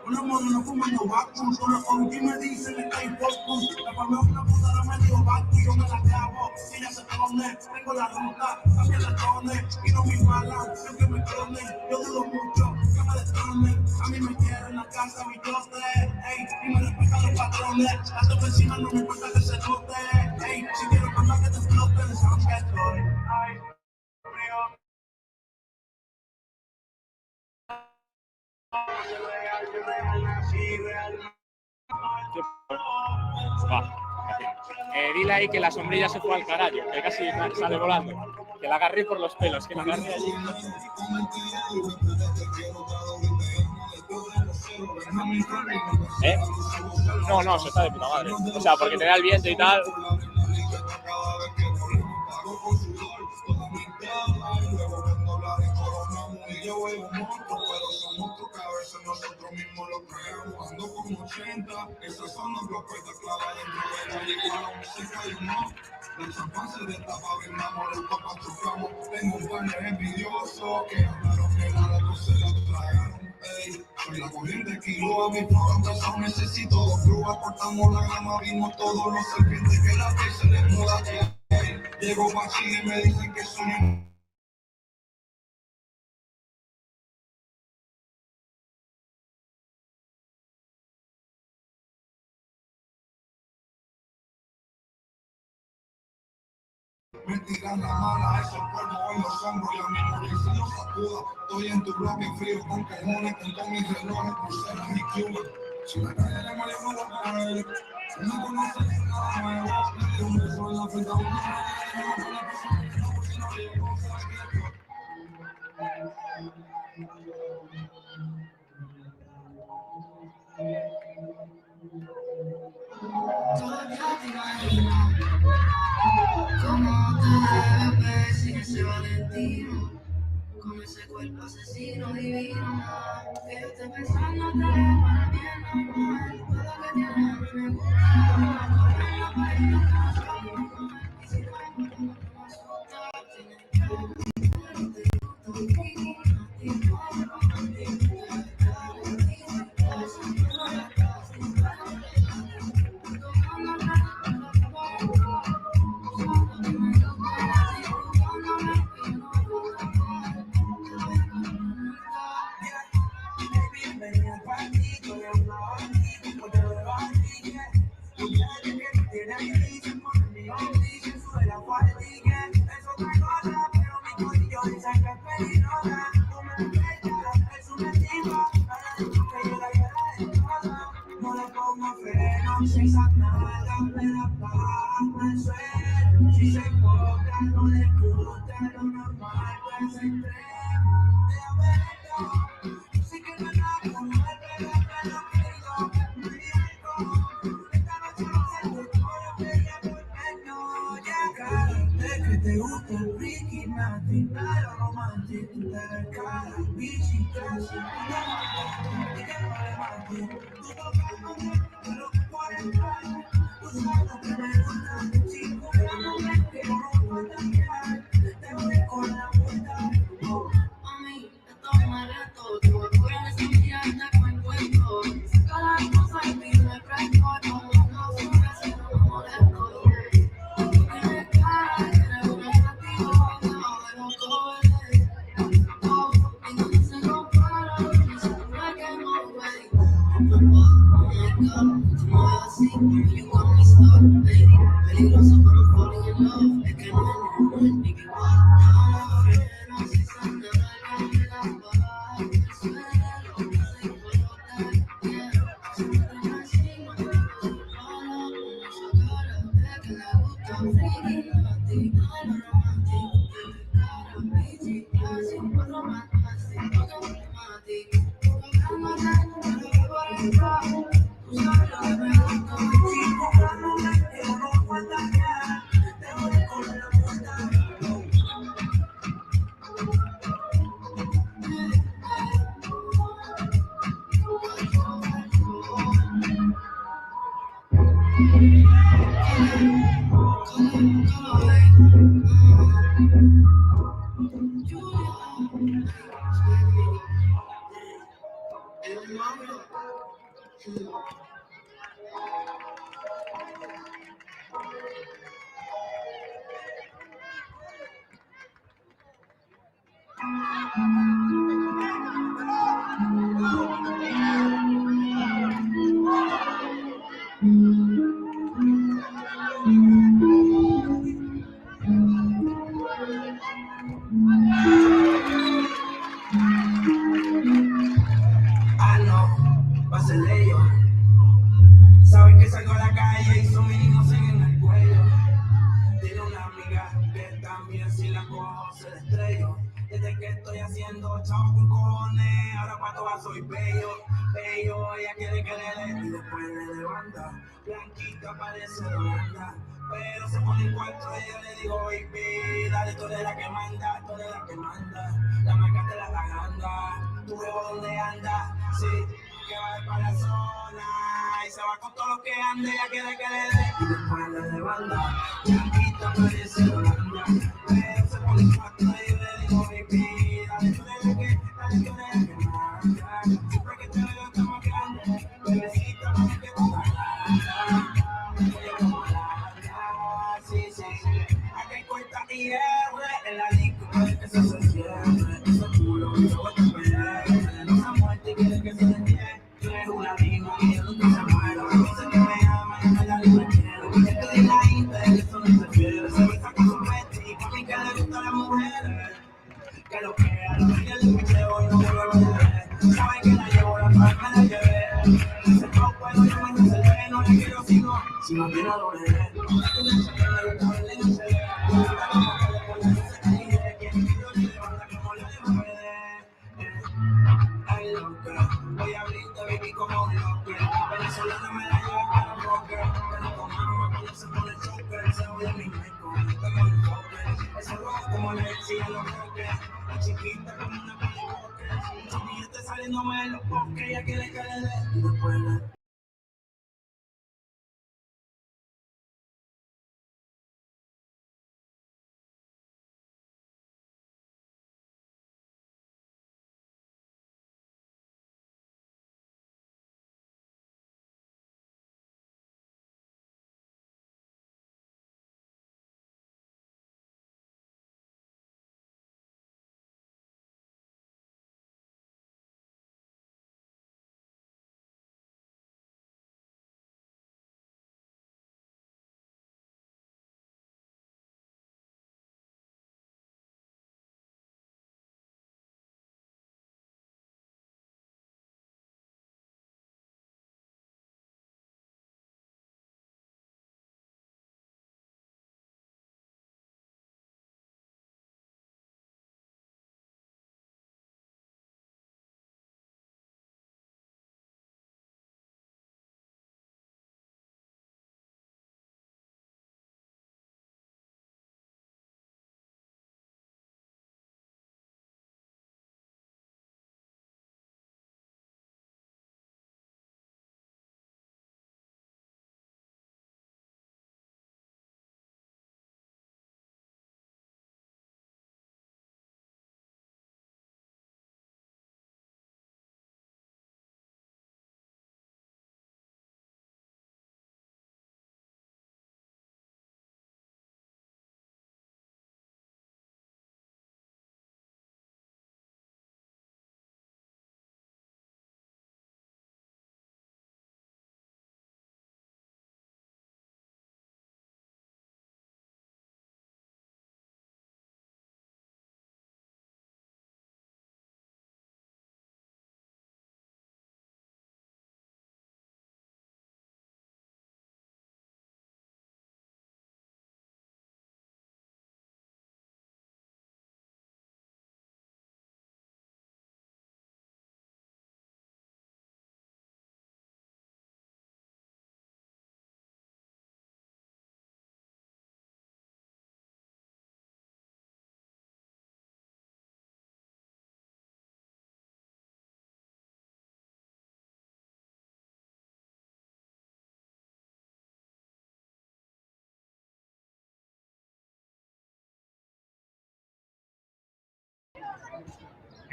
[SPEAKER 7] una morena fumando vacus, con los OG me dicen stay focus, la palma es una puta, ahora me digo vacu, yo me la clavo, si ella se pone, tengo la ruta, también la tone, y no me igualan, aunque me clonen, yo dudo mucho, que me destronen, a mí me quieren en la casa, mi closet, ey, y me respetan los patrones, la toco encima no me importa que se note, ey, si quiero mandar que te exploten, sabes que estoy, ay, frío.
[SPEAKER 1] Dile ahí que la sombrilla se fue al carajo, que casi sale volando. Que la agarré por los pelos, que la agarré allí. ¿Eh? No, se está de puta madre. O sea, porque te da el viento y tal.
[SPEAKER 7] Yo veo un monstruo, pero son monstruos que a veces nosotros mismos lo creamos. Ando con 80, esas son las bloquetas claras dentro de la llegada la música y no. El champán se destapa, brindamos, los papas chocamos. Tengo un pan envidioso que hablaron que nada no se la tragaron. Ey, soy la corriente kilo, a mi flor empezado, necesito dos grúas, cortamos la gama, vimos todos los serpientes que la piel se les muda. Ey, llego Bachi y me dicen que soy me tiran la mala, esos cuervos en los hombros y a mi mujer se los sacuda. Estoy en tu bloque frío con cajones, con todos mis relojes, pulseras y Cuba. Si la calle le muere, no va a caer. No conoce nada nuevo. Le doy un beso en la frente a una persona que no, porque no llego, ¿sabes qué?
[SPEAKER 3] Todavía te imagino cómo te ves sin ese Valentino, con ese cuerpo asesino divino, que yo estoy pensándote, para mí es normal, todo lo que tienes a mí me gusta, en la página casa, y si no hay mucho no me asusta, tienes que si se enfoca, no le gusta lo normal, pues se extremo, sí que no la conoce, pero lo que digo, esta noche va a ser tu todo, bella, porque no llegaste, que te gusta el Ricky Martin, pero romántico, tú te ves cara, bichi, casi, y que no le mates, tú tocándome, pero que por entrar, tú sabes lo que me gusta, chico, pero no me quiero romper, te voy con la vuelta, mami, esto me reto, tú me puedes enviarte con cuento, saca las cosas y pide fresco, no sube si no me molesto, tú tienes cara, eres un atractivo, debajo de los cohetes, y no se compara, ni se me quema, güey, oh my God, tú me ves así, you want me stuck, baby, peligroso pero falling in love, es que no es normal, ni que igual, no, si se me da la Ah, no, pásale yo. Saben que salgo a la calle y son mínimos en el cuello. Tiene una amiga que también si la cojo se la estrello. Desde que estoy haciendo chavo con cojones, ahora pa' todas soy bello, bello. Ella quiere que le dé y después le levanta. Blanquita parece Holanda, pero se pone en cuatro y yo le digo, baby, dale, tú eres la que manda, tú eres la que manda. La marca te la ganda, tu huevo donde anda, sí, que va de para la zona. Y se va con todo lo que ande, ella quiere que le dé y después le levanta. Blanquita parece Holanda, pero se pone en cuatro y yo le digo, baby, dale, tú eres la que, dale, tú eres la que manda. Siempre que te veo estamos grandes, bebecita, mami, que tú estás grande. Sí, sí, aquí hay cuenta y R en la disco, quiere que se cierre, ese culo, yo voy a perder, no se muerte y quiere que se despierta. Tú eres una diva y yo nunca se muero, dice que me ama y me la libre quiero, y que te di la inter, que eso no se pierde, se besa con su vesti, y para mí que le gustan las mujeres, que lo que a los días le picheo y no vuelvo a volver, saben que la llevo, la paz me la llevé, dice no puedo, yo me reservé, no la quiero si no tiene doble D, una chaqueta me gusta verla en el CD, me gusta como que le pone ese que quiere que yo le levanta como la de ay, loca, voy a abrirte, baby, como un locker. Venezolana me la lleva para el rocker. Pero con mamá cuando se pone choker, se oye mi meco, como el poker. Ese rojo como le decía los rockers. La chiquita como una polipoker. Su billete saliéndome de los bosques, ella quiere que le dé. Y después le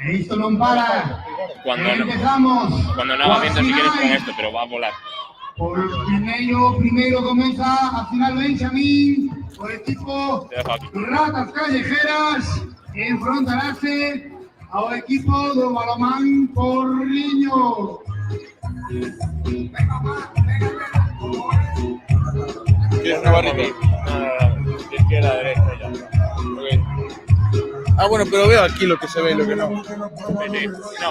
[SPEAKER 2] Esto no para. Empezamos.
[SPEAKER 1] Cuando no haga viento si quieres con esto, pero va a volar.
[SPEAKER 2] Por primero comienza a final Benjamín, por el equipo Ratas Callejeras, enfrontarase ao equipo do Balomán Porriño.
[SPEAKER 8] ¿Quieres una barrita?
[SPEAKER 1] No, izquierda, derecha, ya.
[SPEAKER 8] Okay. Ah, bueno, pero veo aquí lo que se ve y lo que no.
[SPEAKER 1] No,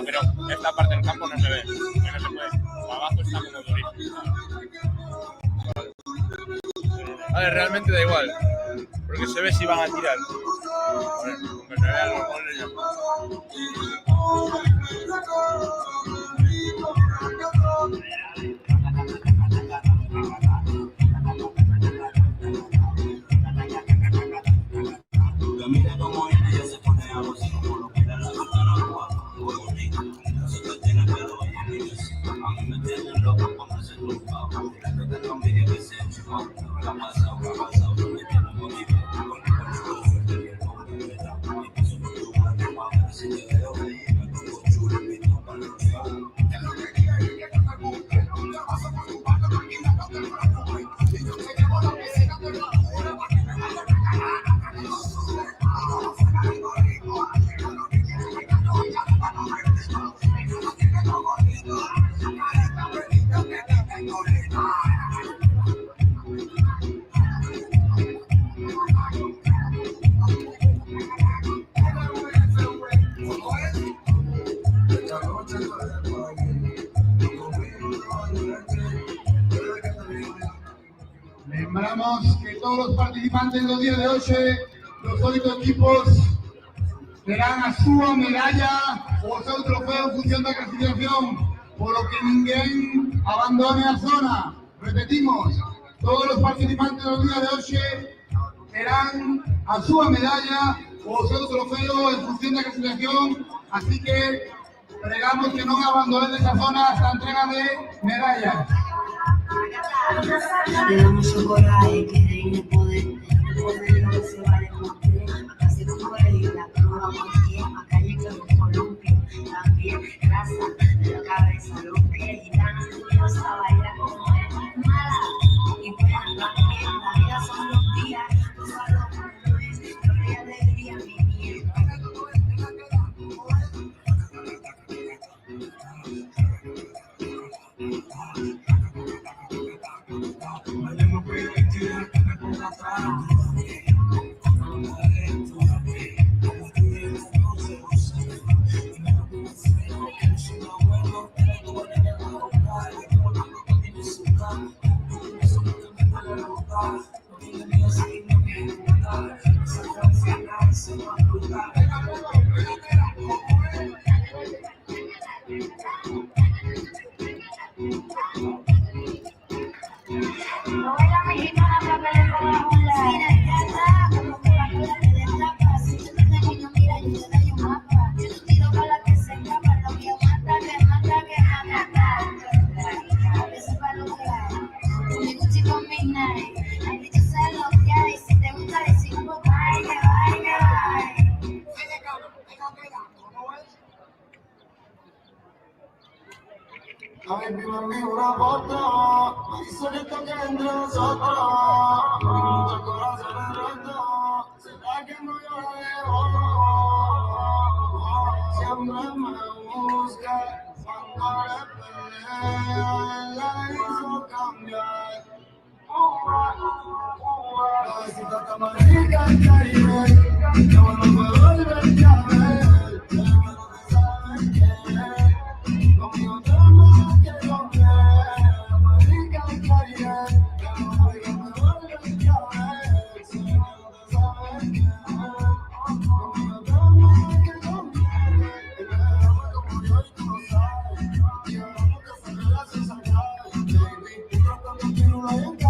[SPEAKER 1] pero esta parte del campo no se ve, no se puede. Abajo está como durísimo.
[SPEAKER 8] A ver, realmente da igual, porque se ve si van a tirar. A ver, que se vean los goles ya.
[SPEAKER 3] Mira cómo ella se pone a gozar como lo que la gana guapa, muy bonita. No sé qué tiene, pero oye, a mí me tienen loco como se truca. La que tengo envidia que se enchufó. ¿Qué ha pasado? Me tiene bonito. Con el chulo suerte y el nombre de la. Y que se me truca de guapa. Si te veo ahí, me pongo chulo y me toca la opción.
[SPEAKER 2] Lembramos que todos los participantes do día de hoxe, los 8 equipos, terán a súa medalla ou o seu trofeo en función da clasificación, por lo que ninguén abandone a zona. Repetimos, todos los participantes do día de hoxe terán a súa medalla ou o seu trofeo en función da clasificación, así que pregamos que non abandonen esa zona hasta a entrega de medallas.
[SPEAKER 5] Le damos chocolate que reine el poder no se va a demostrar, así como la prueba cualquier, a calle que me columpio, también raza de la cabeza, los pies gitanos, curiosa, baila como es mala, y buena también, la vida son los días, los valores, gloria y alegría, mi nieta.
[SPEAKER 7] A ver, pídeme una foto, dice que toque entre nosotros, muchos corazones rotos, será que no yo la dejo, siempre me busca, cuando le peleé, la hizo cambiar. La visita está más rica en Caribe, que bueno me volverte a ver, pero no te sabes qué, conmigo te amo que yo quiero, más rica en Caribe, que bueno me volverte a ver, pero no te sabes qué, conmigo te amo que yo quiero, y me dejas como yo y tú lo sabes, y ahora porque se me la hace sacar, baby, tú tratas contigo ahí en calle.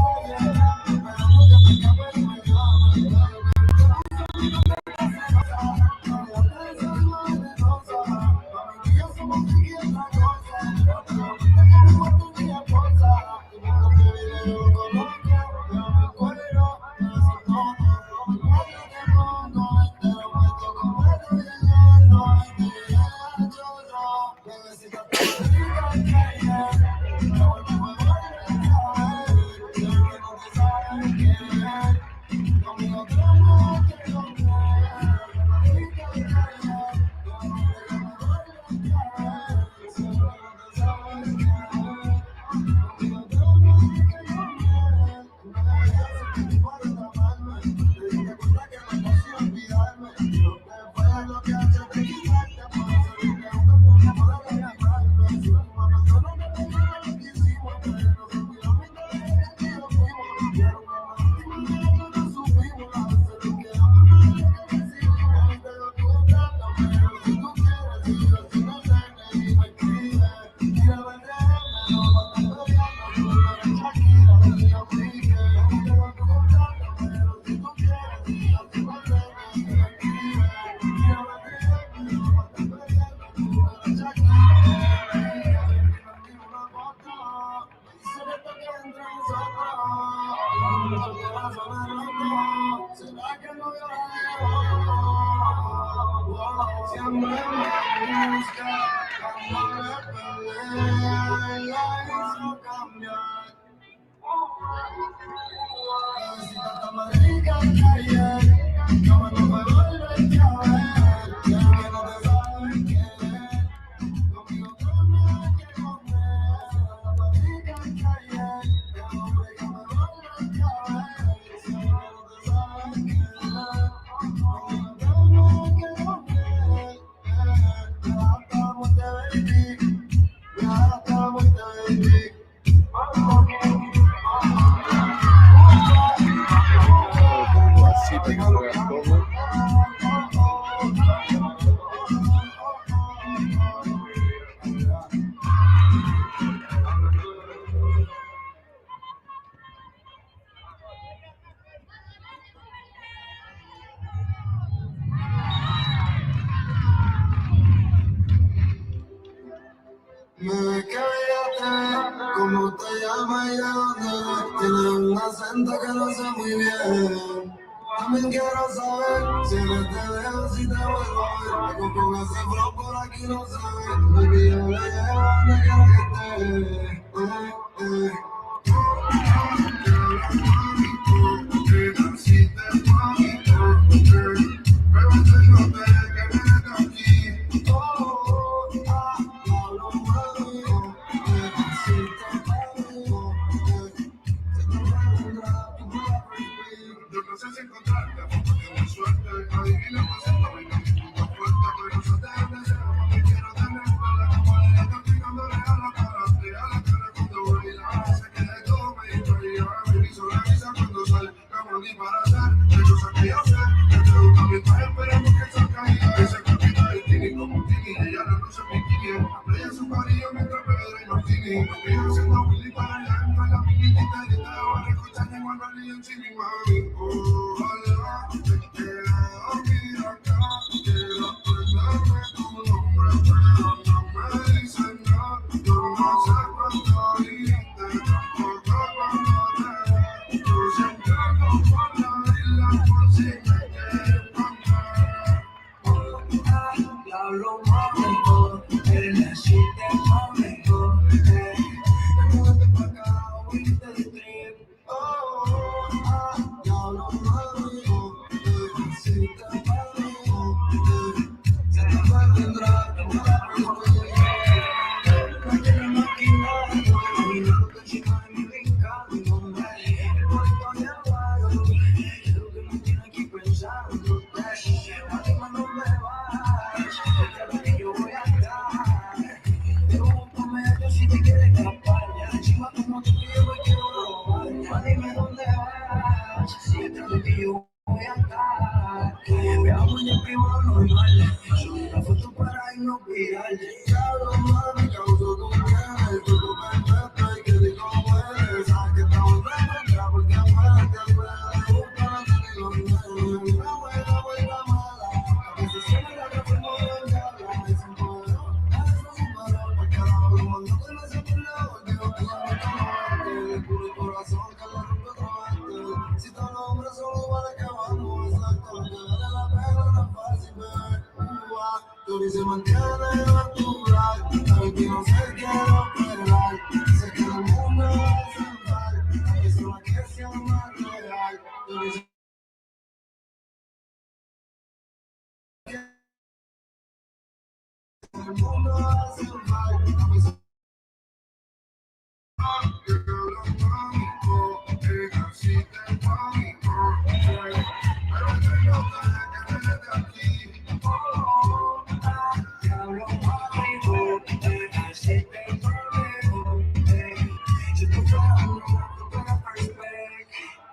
[SPEAKER 7] Me cállate, ¿cómo te llamas y de dónde eres? Tienes un acento que no sé muy bien. También quiero saber si eres de lejos, si te vuelvo a ver. Tengo con ese flow por aquí no se ve. Baby, yo le llevo donde quiera que esté. Se mantiene natural, sabes que no se quiere operar, sé que el mundo hace un mal.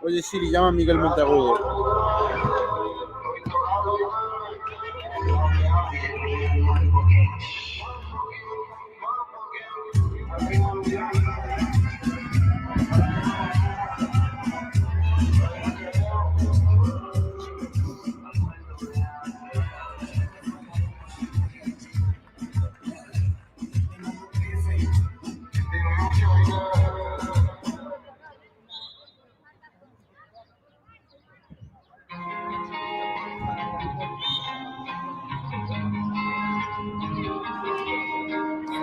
[SPEAKER 8] Oye Siri, llama a Miguel Monteagudo.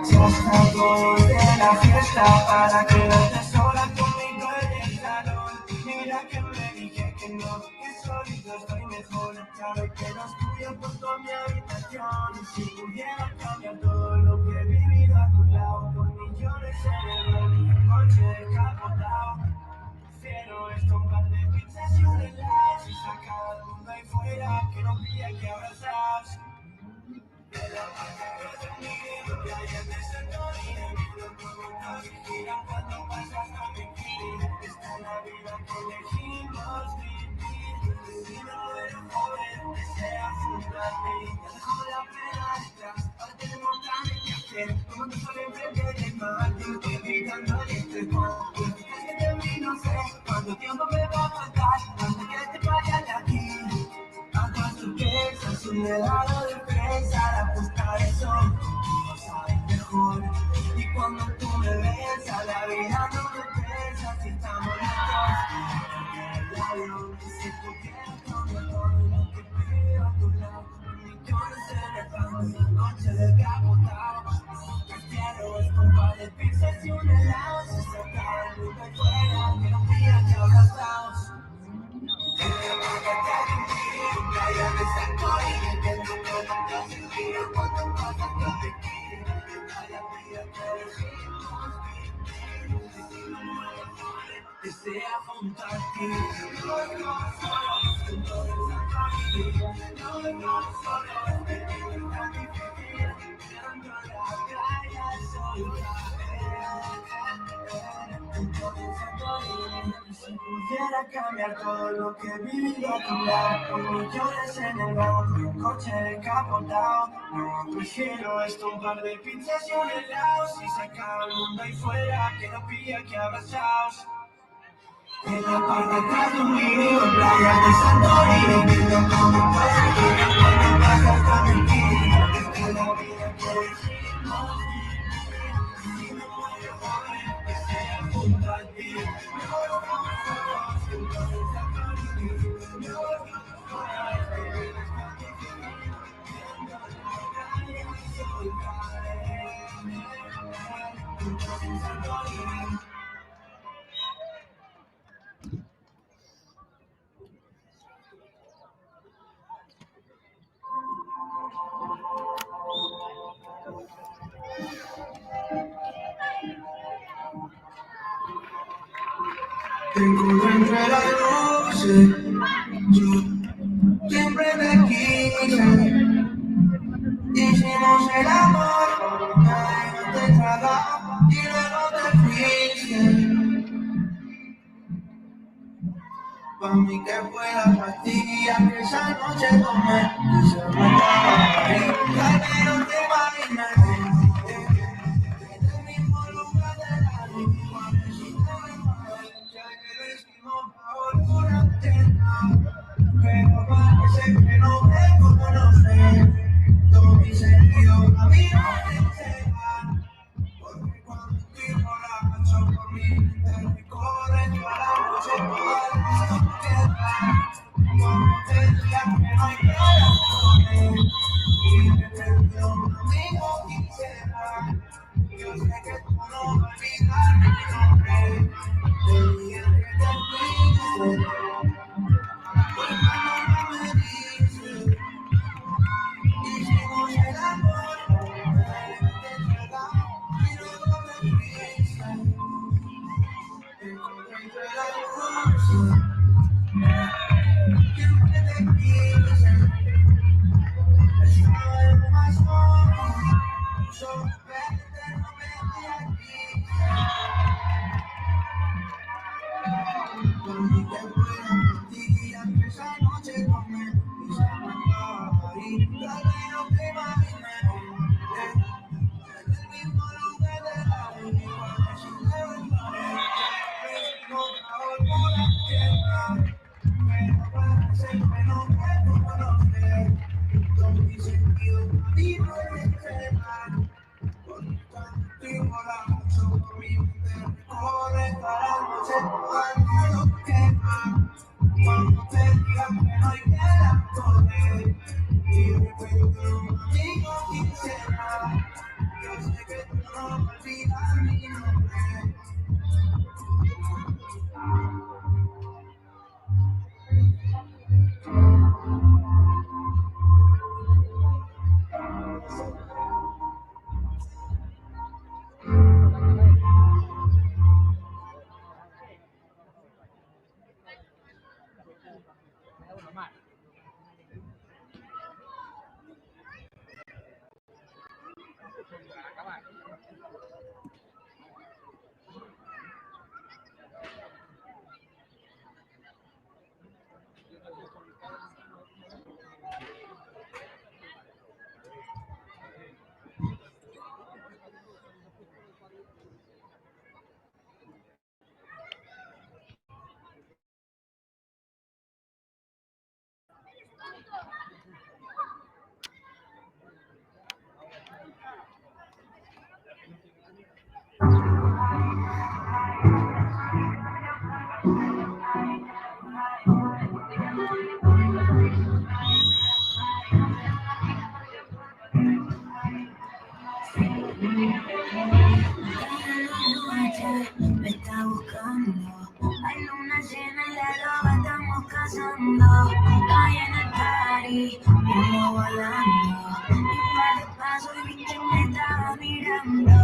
[SPEAKER 3] Ya salgo de la fiesta para quedarte sola conmigo en el salón. Mira que me dije que no, que solito estoy mejor. Sabe que no estudio junto a mi habitación. Y si pudiera cambiar todo lo que he vivido a tu lado, por millones en el coche descapotado. Prefiero esto, un par de pizzas y un helado. Y sacar al mundo ahí fuera, que no pilla que abrazas. Cuánto tiempo me va a faltar antes que te vaya de aquí. Atrás tu piensas un helado de fresa, la puesta de sol, no sabes mejor. Y cuando tú me besas, la vida no me pesa si estamos lejos. El avión, y si tú quieres comer todo lo que pido a tu lado, millones en el banco, un coche descapotado. Prefiero esto, un par de pizzas y un helado, si se acaba el mundo y fuera, que no pidas que abrazados. Desea junto a ti. Si pudiera cambiar todo lo que he vivido a tu lado, con millones en el baúl y un coche descapotado, no prefiero esto, un par de pizzas y un helado. Si se acaba el mundo ahí fuera, que no pilla que abrazados. En la parte atrás de un video, en playas de Santorini, viendo cómo pasa el día, cuando pasa hasta mentira, desde la vida que elegimos. Si me muero joven, que sea junto a ti. Te encontré entre las luces, yo siempre te quise. Hicimos el amor, nadie no te traga y luego te fuiste. Pa' mí que fue la pastilla que esa noche tomé, que se me estaba ahí, la que no te imaginas. En el mismo lugar de la lengua, pero parece que no me conoces. Todo mi sentido a mí no me entrega, porque cuando estoy borracho por mi mente me corre toda la noche, toda la sociedad. Como te decía que no hay nada por mí, y me perdió un amigo quisiera. Yo sé que tú no vas a olvidar mi nombre, el día que te fuiste. Hicimos el amor,
[SPEAKER 5] Me está buscando, hay luna llena y la loba estamos cazando. Estoy en el party, uno volando, y para el paso y vi que me estaba mirando.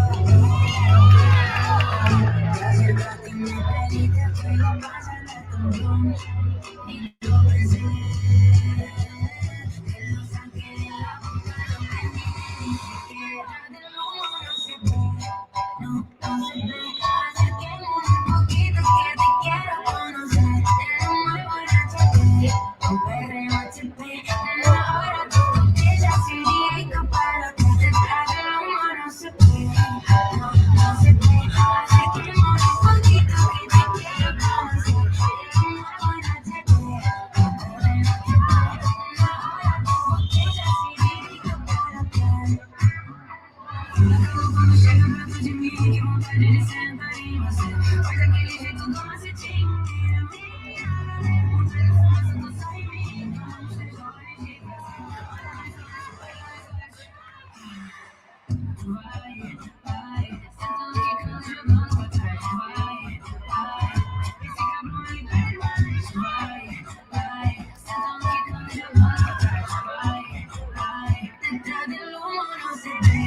[SPEAKER 5] Te acercaste y me pediste que iba a pasar de tonción, y lo pensé, que lo saqué de la boca, lo prendí, ni siquiera del humo no se ve. No se ve, acerquémonos un poquito que te quiero conocer. Tengo muy buena HP, un perreo HP, una hora tu botella sería incapaz que te traje el humo no se ve. No se ve, acerquémonos un poquito que te quiero conocer. Tengo muy buena HP, un perreo HP, una hora tu botella sería incapaz que quando chega perto de mim, que vontade de sentar em você. Faz aquele jeito do macetinho, mira, mira. Vontade de fumaça, tu sai em mim, como você joga de graça. Vai, sentando quicando, jogando pra trás. Vai, esse cabrão ele pede mais. Vai, sentando quicando, jogando pra trás. Vai, detrás del humo no se ve.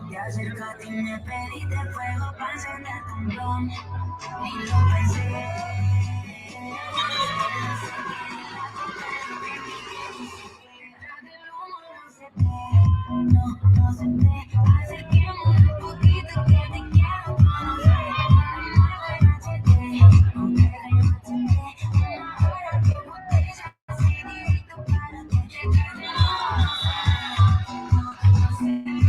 [SPEAKER 5] Te acercaste y me pediste fuego para encenderte un blon, y lo pensé. No se ve, acerquémonos un poquito que te quiero conocer. Un perreo HD, una hora tu botella así directo para que te traiga. No se ve.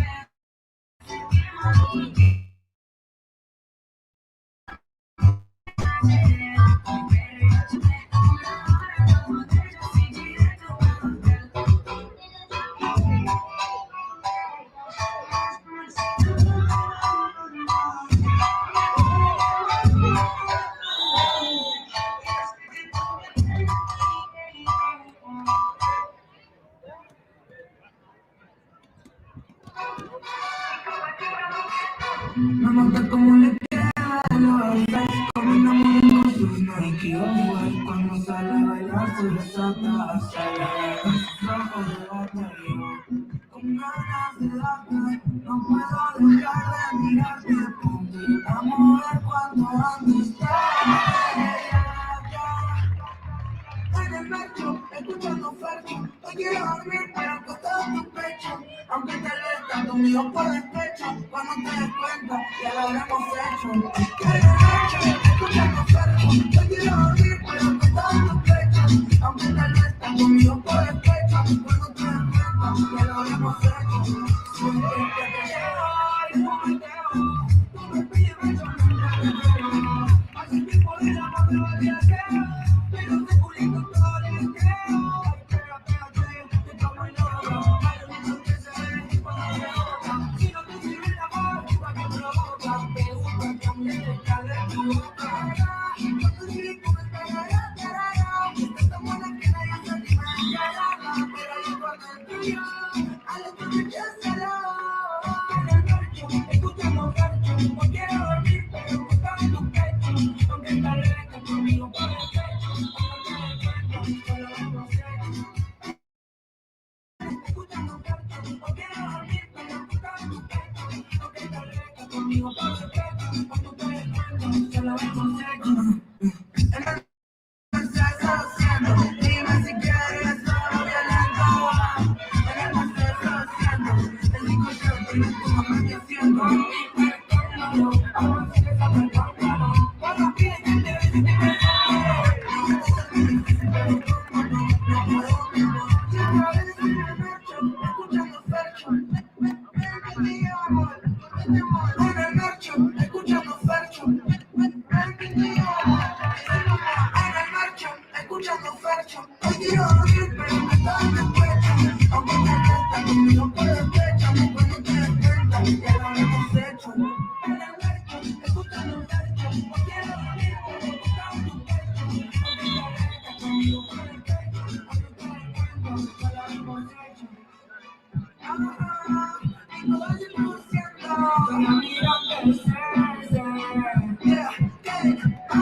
[SPEAKER 3] Me mata como le queda los ves. Combinamos con sus Nike Off-White. Cuando sale a bailar se desata. Sale a ver sus ojos de batería. Con ganas de darte, no puedo dejar de mirarte. Ponte a mover cuando antes te
[SPEAKER 4] conmigo por despecho. Cuando te des cuenta, ya lo habremos hecho. En la noche, escuchando Fercho. Yo quiero dormir, pero no está en tu pecho. Aunque tal vez estás conmigo por despecho. Cuando te des cuenta, ya lo habremos hecho. Siempre que te llevo, y no me quedo. Tú me pides beso, nunca te veo. Hace tiempo de la no te valía que. Pero te culito todo el creo. Ay, pégate, te tomo y loco. Hay un mundo que se ve cuando me boca. Si no te sirve el amor, ¿para qué provoca? Me gusta que me descargue tu boca. No te sirve con el tarara. Estás tan buena que nadie se anima a encararla. Pero yo cuando el tuyo, a lo que me recházalo. En el garcho, escuchando garcho. No quiero dormir, pero me está en tu pecho. Aunque tal vez estás conmigo por el pecho. Solo hemos hecho. Escuchando garcho. No quiero dormir, pero me está en tu pecho. Aunque tal vez estás conmigo por el pecho. Cuando te des cuenta, solo hemos hecho. Estás haciendo, dime si quieres solo violento. En el mar estás haciendo, el rico yo te como me haciendo. Ahora sí que está perfecto. Cuando pides que te beses, te beso. Escuchando Fercho. Mi amor, en el marcho, escuchando Fercho. Mi amor. En el marcho, escuchando Fercho. Hoy quiero dormir, pero me está en el pecho. Aunque me resta conmigo por el pecho. Cuando te des cuenta, ya lo hemos hecho. En el marcho, escuchando Fercho. Hoy quiero dormir, pero me está en tu pecho. Aunque te resta conmigo por el pecho. Cuando te des cuenta, ya lo hemos hecho. Y no lo seguimos haciendo. Con la mirada del ser. Yeah, yeah.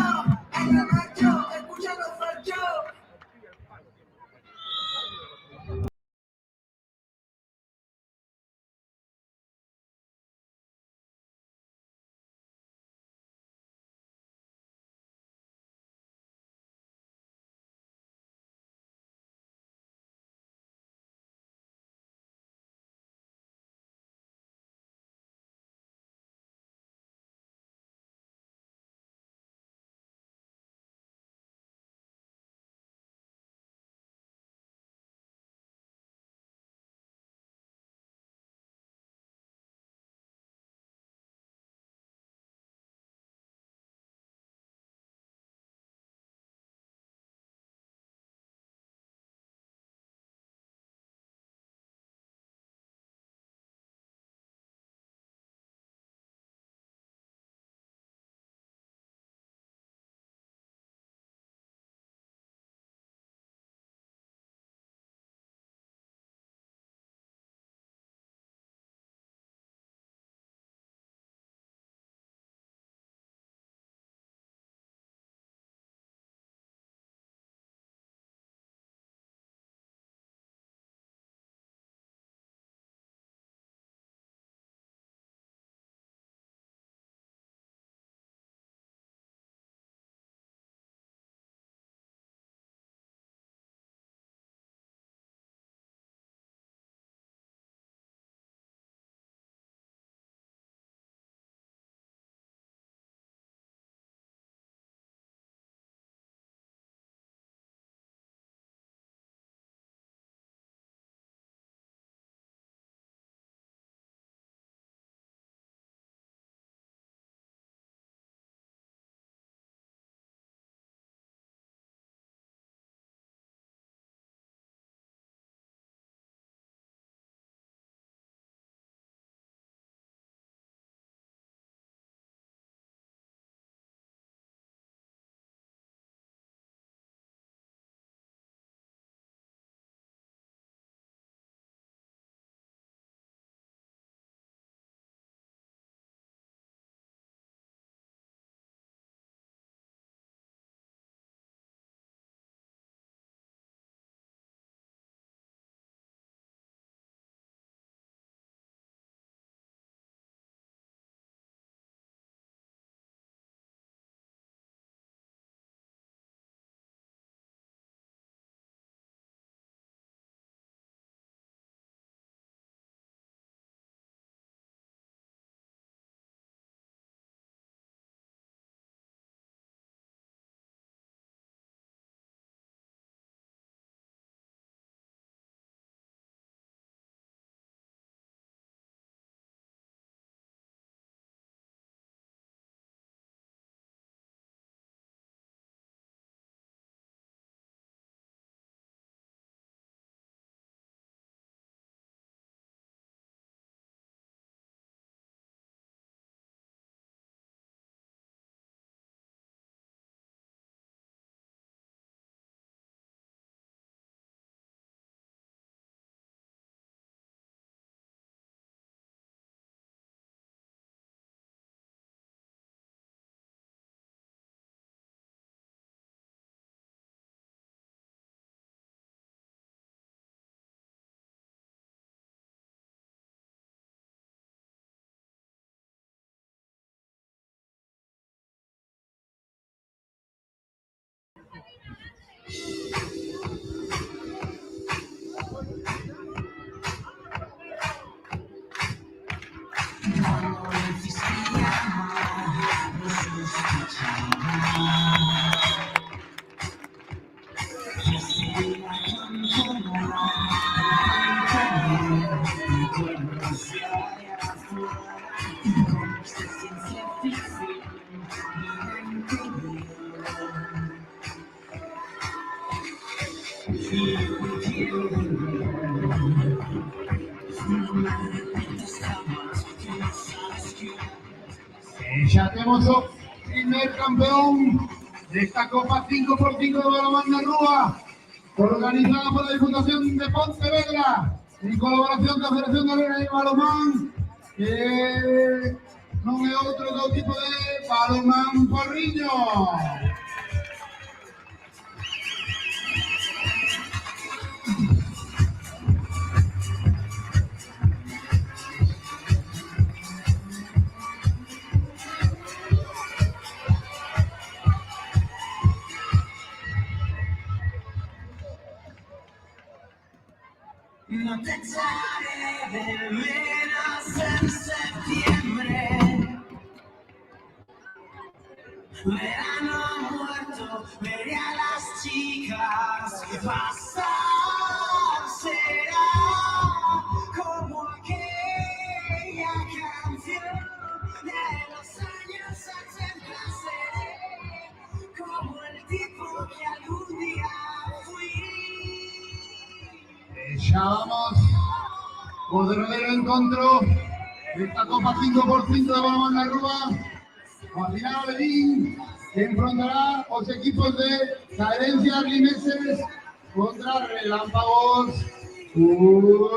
[SPEAKER 2] Ya tenemos el primer campeón de esta Copa 5x5 de balonmán de Rúa, organizada por la Diputación de Pontevedra, en colaboración con la Federación de Liga de Balonmán, que no es otro tipo de balonmán porriño.
[SPEAKER 3] No te echaré de menos en septiembre. Verano muerto, veré a las chicas pasar. Será como aquella canción de los años 80. Seré como el tipo que algún día fui.
[SPEAKER 2] Ya vamos por el verdadero encuentro de esta Copa 5x5 de balonmán de Rúa. Al final Levín enfrentará los equipos de Caerencias Limeses contra Relámpagos Urbanos.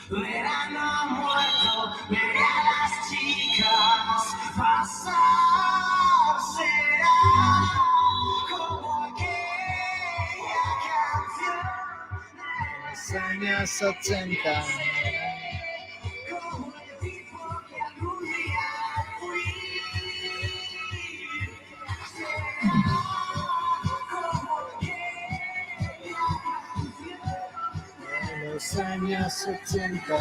[SPEAKER 3] Verano muerto, veré a las chicas pasar. Será como aquella canción de los años 80. Como el tipo que algún día fui. Será como aquella canción de los años 80.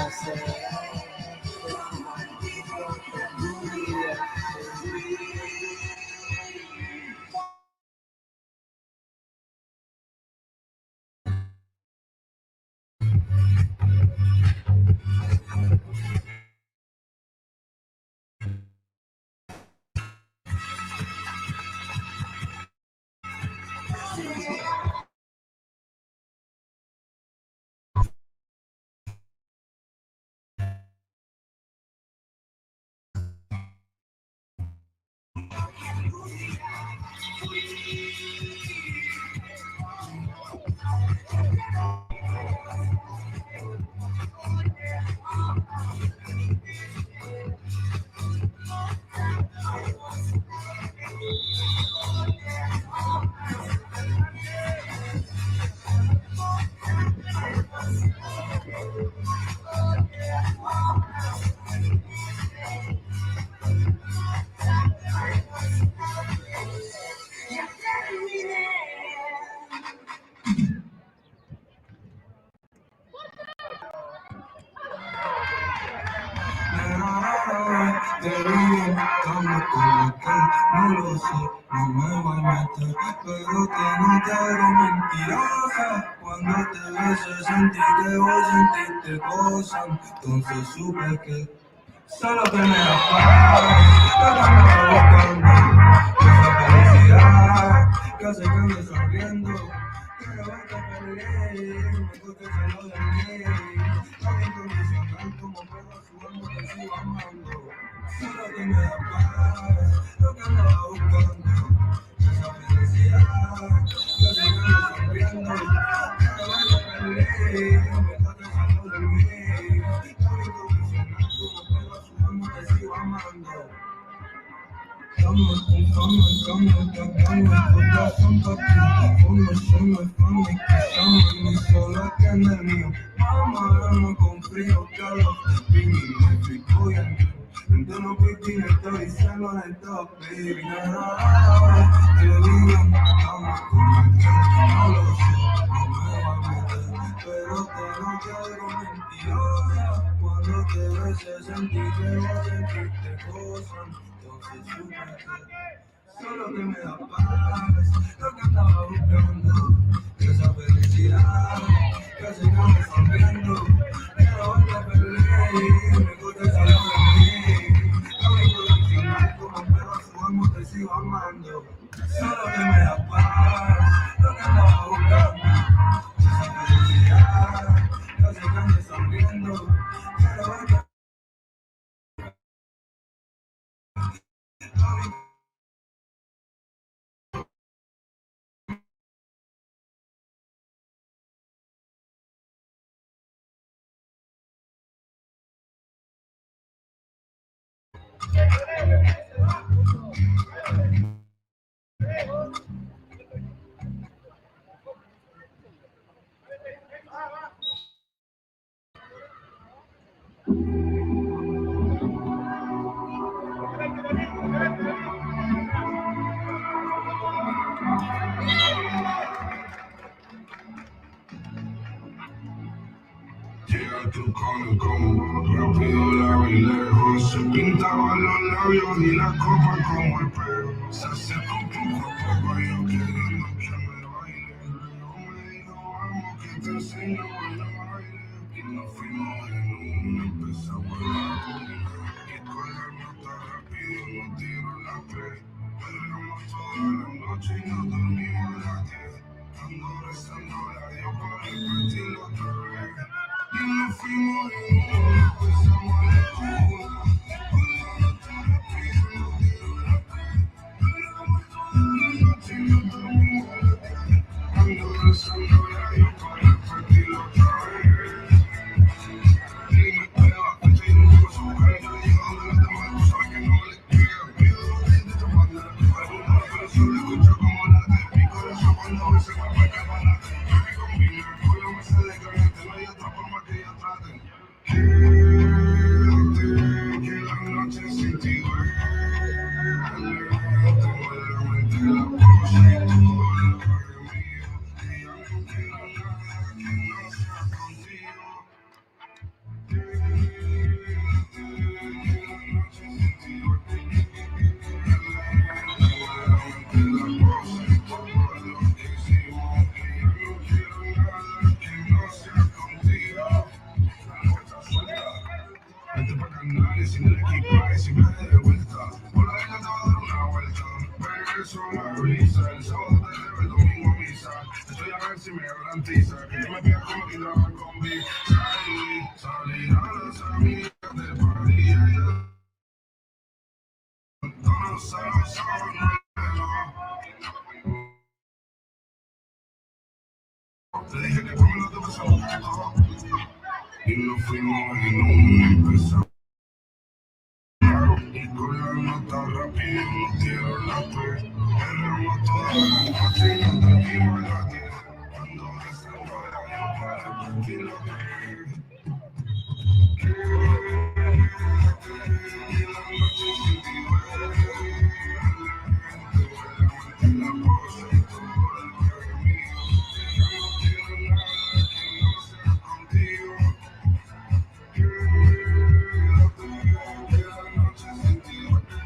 [SPEAKER 7] quiero mentirosa. Cuando te besé sentí que vos sentiste cosas. Entonces supe que solo te me da paz. Lo que andaba buscando, esa felicidad que hace que ande sonriendo. Quiero verte feliz, me gusta solo de mí. Tan incondicional como puedo su amor te sigo amando. Solo que me da paz, lo que andaba buscando, esa felicidad que hace que ande sonriendo. Quiero verte feliz, me gusta solo de mí. Tan incondicional como puedo su amor te sigo amando. Solo tiene mío, mamá, no confío que lo vi me fico y entiendo no piquín, estoy diciendo en el top, baby, te lo digo, vamos con el no lo sé, no me va a meter, pero te lo quiero mentirosa, cuando te besé sentí que vos sentiste cosas, entonces supe que solo que me da paz, lo que andaba buscando, esa felicidad que hace que me sonriendo. Quiero verte feliz, me gusta esa de mí. No me incondicional como perro a su amo te sigo amando. Solo que me da paz, lo que andaba buscando, esa felicidad que hace que me sonriendo. Quiero verte llega tu cono como rápido, largo y lejos. Se pintaban los labios y la copa como el perro. Se acercó poco a poco, yo queriendo que me baile. Luego me dijo, vamos que te enseño a baile. Y nos fuimos en uno, empezamos a bailar. Y colgarnos tan rápido nos dieron las 3. Perreamos toda la noche y nos dormimos a las 10. Ando rezando la Dios para repetirlo otra vez. Y nos fuimos en uno, empezamos a la cuna. Colgarnos tan rápido nos dieron las 3. Perreamos toda la noche y nos dormimos a las 10. Ando rezando la Dios para repetirlo otra vez. Y me pega, fecha y nunca paso a buscar. Yo le digo donde las demás, tú sabes que no le pega. Pido de chapanda, alguna vez pero solo escucho como late. Mi corazón cuando me se va a calmar. Baby combina, con la mesa de caliente, no hay otra forma que yo trate. Quédate, que la noche sin ti duele. Tengo en la mente la cosa y todo lo que es mío. Y ya no quiero nada que no sea contigo. Vente pa' Canales sin el equipaje, sin viaje de vuelta. Por la isla te va a dar una vuelta. Regreso a la brisa, el sábado te llevo, el domingo a misa. Estoy a ver si me garantiza que tú me pegas como Indra con B. Salir a las amigas del party, ella no sabe sonreír. Te dije que conmigo te vas a buscar. Y nos fuimos en uno, empezamos. Y colgarnos tan rápido nos dieron las 3. Perreamos toda la noche y nos dormimos a las 10. Ando rezando a Dios para repetir lo que es. Quédate, y la noche sin ti duele. Te duele la cosa y todo lo que es mío. Ya no quiero nada que no sea contigo. Quédate, que la noche sin ti duele.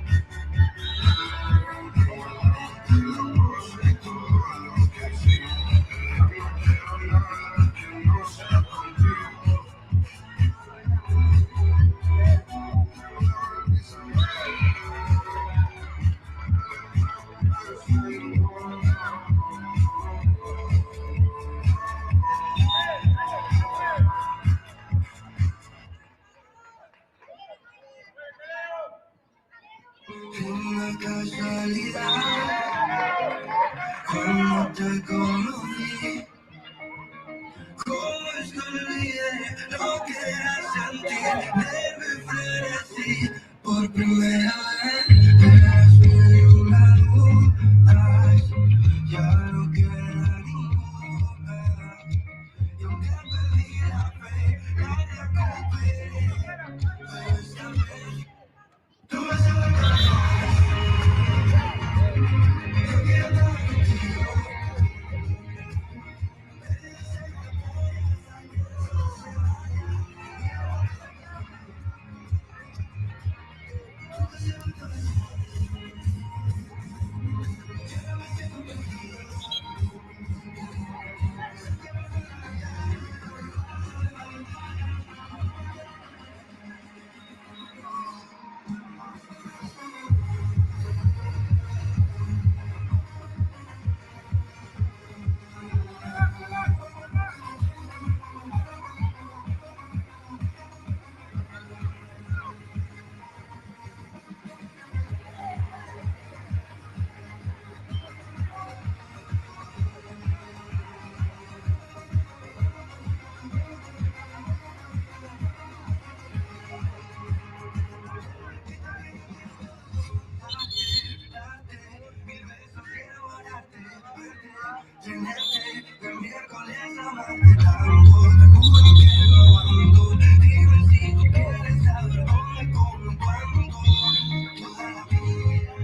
[SPEAKER 7] Te la cosa y todo lo que es mío.
[SPEAKER 3] de miércoles a martes tanto, te juro que no aguanto. Dime si tú quieres saber dónde, cómo, cuándo. Toda la vida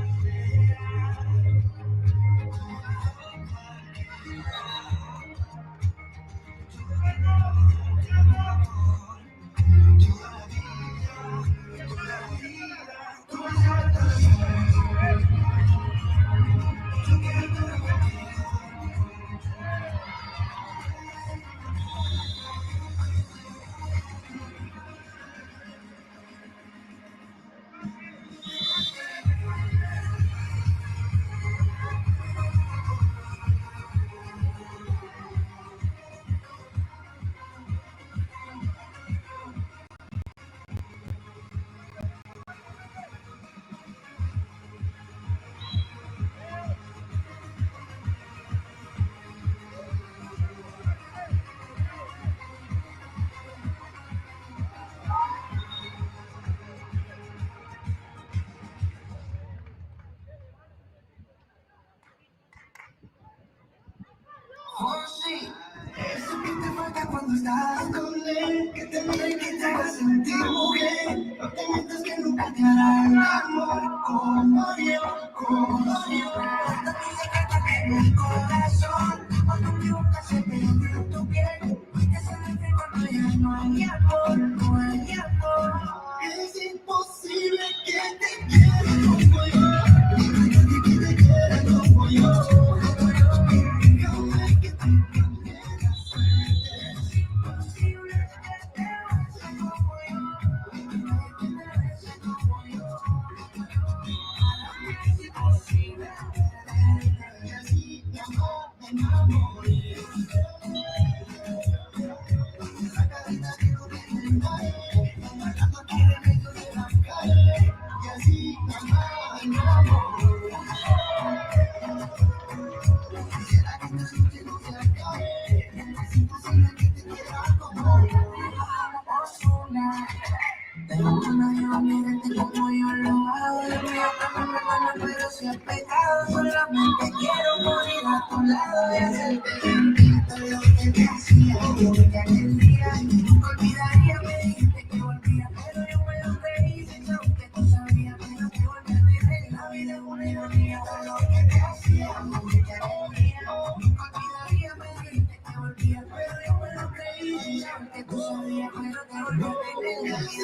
[SPEAKER 3] oh sí, eso que te falta cuando estás con él, que te mire y que te haga sentir mujer. No te metas que nunca te hará el amor como yo, como yo. Hasta tu secreta en el corazón, cuando mi boca se penetra en tu piel, y te sale frío cuando ya no hay amor, no hay amor. Es imposible que te quiera como yo, que te quiera como yo. Tengo una yo, mírate como yo lo hago. Yo mío también me gana, pero si es pecado. Solamente quiero morir a tu lado y hacerte sentir todo lo que te hacía. Yo que aquel día nunca olvidaría. Me dijiste que volvía, pero yo me lo creí. Aunque tú sabías que no te volví a tener. La vida es una ironía, todo lo que te hacía. Yo que aquel día nunca olvidaría. Me dijiste que volvía, pero yo me lo creí. Aunque tú sabías que no te volví a tener. La vida es una ironía.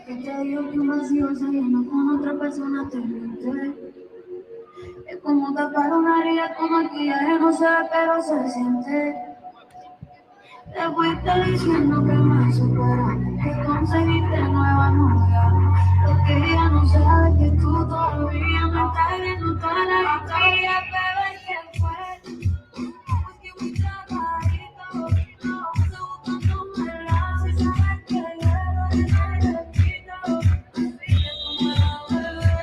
[SPEAKER 5] Que te digo que un vacío saliendo con otra persona te miente. Es como tapar una herida con maquillaje, no se ve pero se siente. Te fuiste diciendo que me superas, que conseguiste nueva novia. Lo que ella no sabe es que tú todavía me estás viendo toda la historia, bebé, ¿qué fue? Es que muy trabajito, se buscándome la si sabes que llevo de nerviosito. Así que tú me la bebé,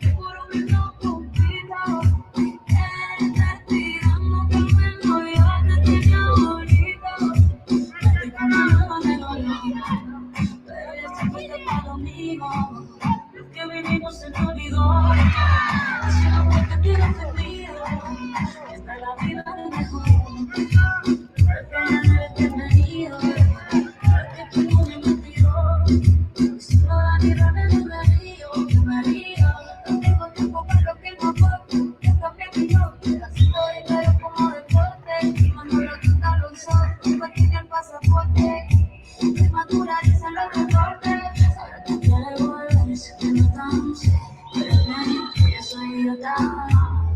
[SPEAKER 5] seguro me lo compito. Estás tirando que al menos yo te tenía bonito. Estoy con la nueva melodía, pero ya se fuiste para lo mío. Lo que vivimos se me olvidó. Si no fuiste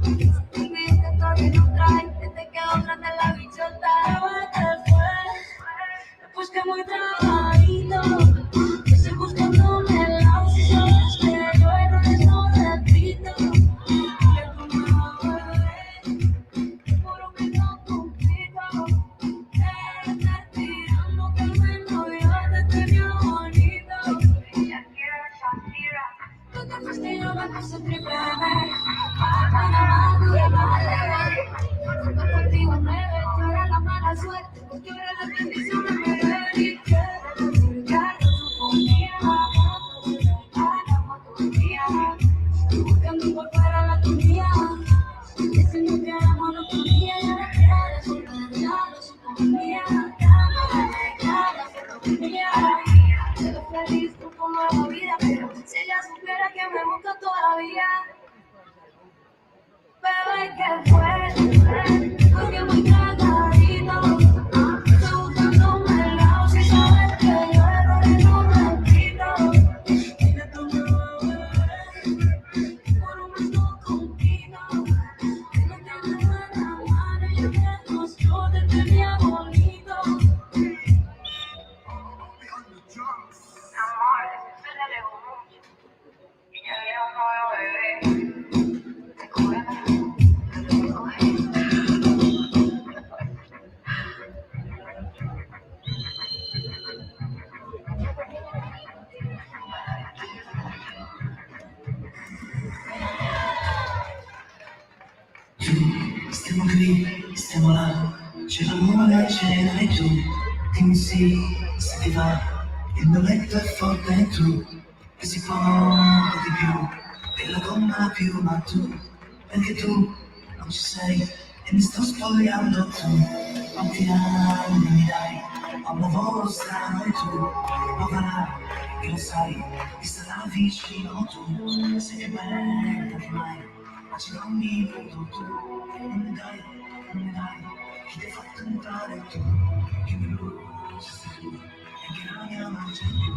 [SPEAKER 5] Viviste todo y no traes, te quedó grande la bichota. ¿Qué fue? Pues que muy trabajito, que estoy buscándome el lado. Si sabes que yo errores no repito, que tú me vas a volver, seguro que no compito. Te estás tirando que menos yo te tenía bonito. Shakira, Shakira. Tú te fuiste y yo me puse triple M. Panamá, tú le vas a deber. Fue contigo nueve, tú eras la mala suerte. Tú eras la bendición de mi vida. Ya yo suponía, la moto mía. Buscando por fuera la tuya. Diciendo que era monotonía. Y ahora que era de soltar, ya lo suponía. Ya lo suponía. Pero feliz tú con nueva vida. Pero si ella supiera que me busca todavía. Bebé, ¿qué fue? Porque muy tragadito. Estoy buscándome el lado. Si sabes que yo errores no repito. Que tú me vas a beber. Por un mes no compito. Que no te agarras la mano. Yo te tenía bonito. Amor, se le alejó mucho. Y ya vieron un nuevo bebé. Te coge.
[SPEAKER 3] Stiamo qui, stiamo là, c'è l'amore, c'è la e tu, dimmi sì, se ti va, il mio letto è forte e tu, che si può di più, della gomma più, ma tu, perché tu non ci sei, e mi sto spogliando tu, quanti anni mi dai, ho un lavoro strano e tu, ma va, che lo sai, mi starà vicino tu, sei più bella di mai. Ma ci non mi vedo tu, non mi dai, chi ti ha fatto entrare tu, che mi bruci sei tu, e che la mia mangia più,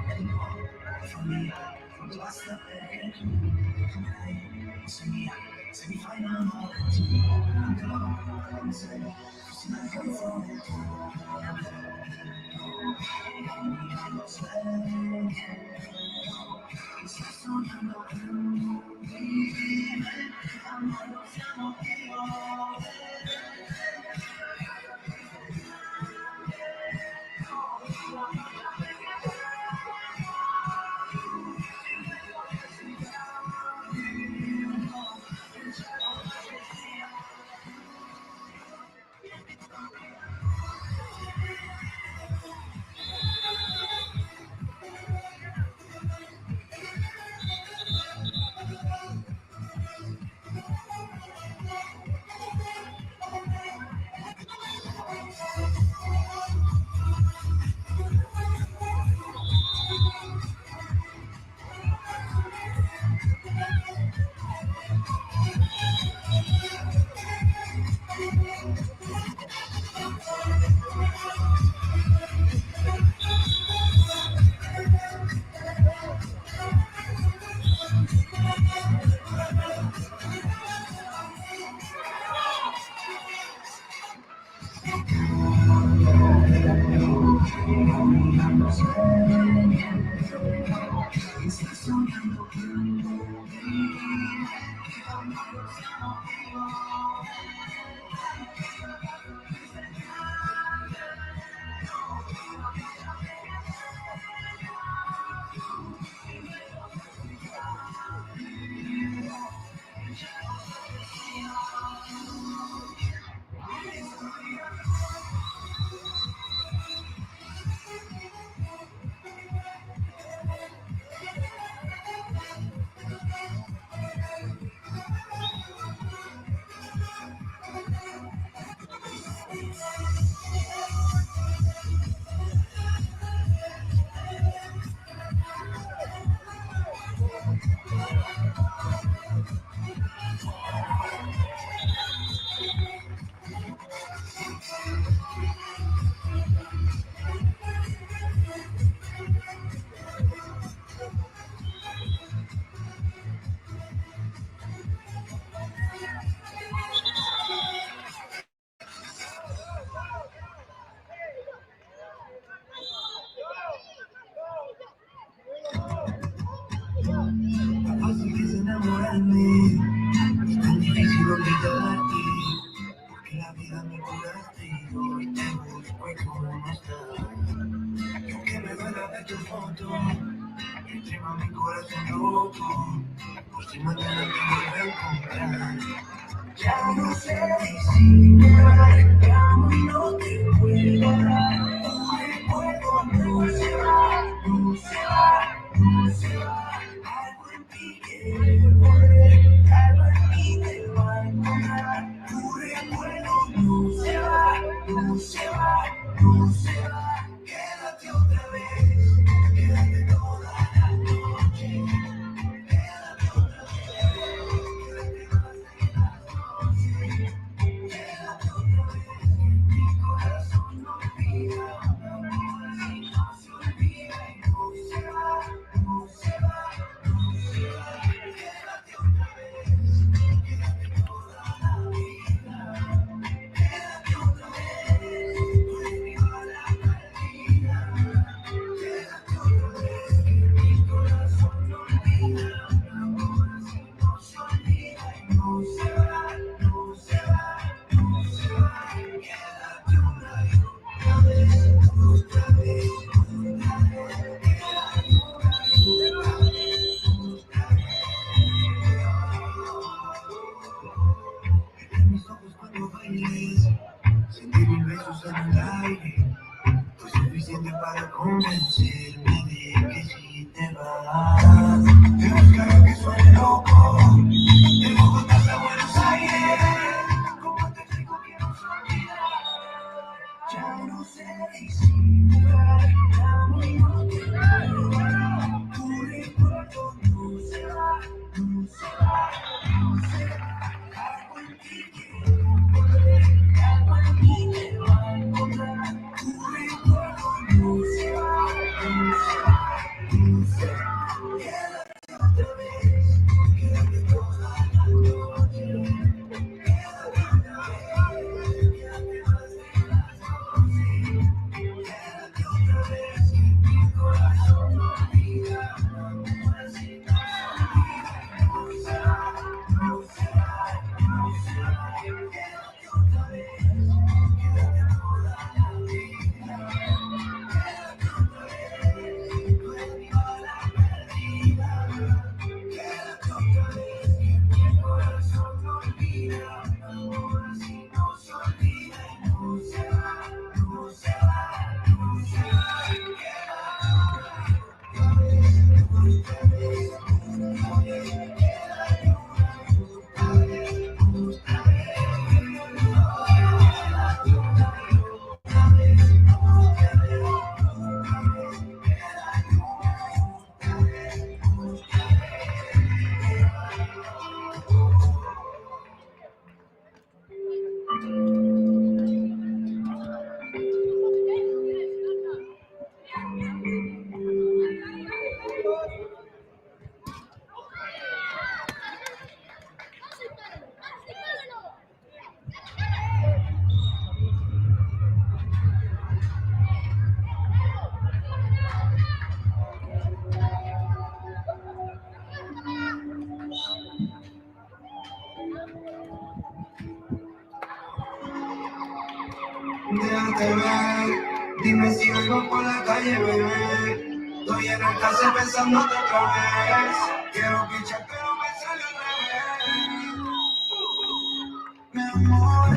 [SPEAKER 3] e di nuovo la famiglia, quanto basta perché tu mi dai, non sei mia, se mi fai l'amore tu, anche loro, come sei, fossi una canzone tu, sto sognando più, siamo de tu foto, encima mi corazón roto, por si mañana te vuelvo a encontrar. Ya no sé disimular, te amo y no te puedo hablar. Tu recuerdo no se va, no se va, no se va. Algo en ti quiere volver, algo en mí te va a encontrar. Tu recuerdo no se va, no se va, no se va. Quédate otra vez, quédate toda la noche. Quédate otra vez, quédate más de las 12. Quédate otra vez, mi corazón no olvida. Un amor así no se olvida y no se va, no se va, no se va. Quédate otra vez, quédate toda la vida. Quédate otra vez, tú eres mi bala perdida. Quédate otra vez, mi corazón no olvida. Un amor así no se olvida y no se va, no se va, no se va. Quédate una y otra vez, otra vez, otra vez. Quédate una y otra vez, otra vez. En mis ojos cuando bailes, sentir mis besos en el aire, fue suficiente para convencerme de que si te vas. Te buscaré que suene loco, de Bogotá hasta Buenos Aires. Como te explico que no se olvidar, ya no sé disimular, te amo y no te puedo hablar. Tu recuerdo no se va, no se va, no se va. Algo en ti quiere volver, algo en mí te va a encontrar. Tu recuerdo no se va, no se va, no se va. Quédate otra vez, quédate toda la noche. Quédate otra vez, quédate más de las 12. Quédate otra vez, que mi corazón no olvida. Un amor así no se olvida y no se va, no se va, no se va. Quédate otra vez, quédate toda la vida. Quédate otra vez, tú eres mi bala perdida. Quédate otra vez, que mi corazón no olvida. Un amor así no se olvida y no se va, no se va, no se va. Quédate otra vez, otra vez, otra vez. Quédate otra vez, otra vez. Déjate ver, dime si vengo por la calle, bebé. Estoy en el casa pensándote otra vez. Quiero pichar, pero me sale al revés. Mi amor,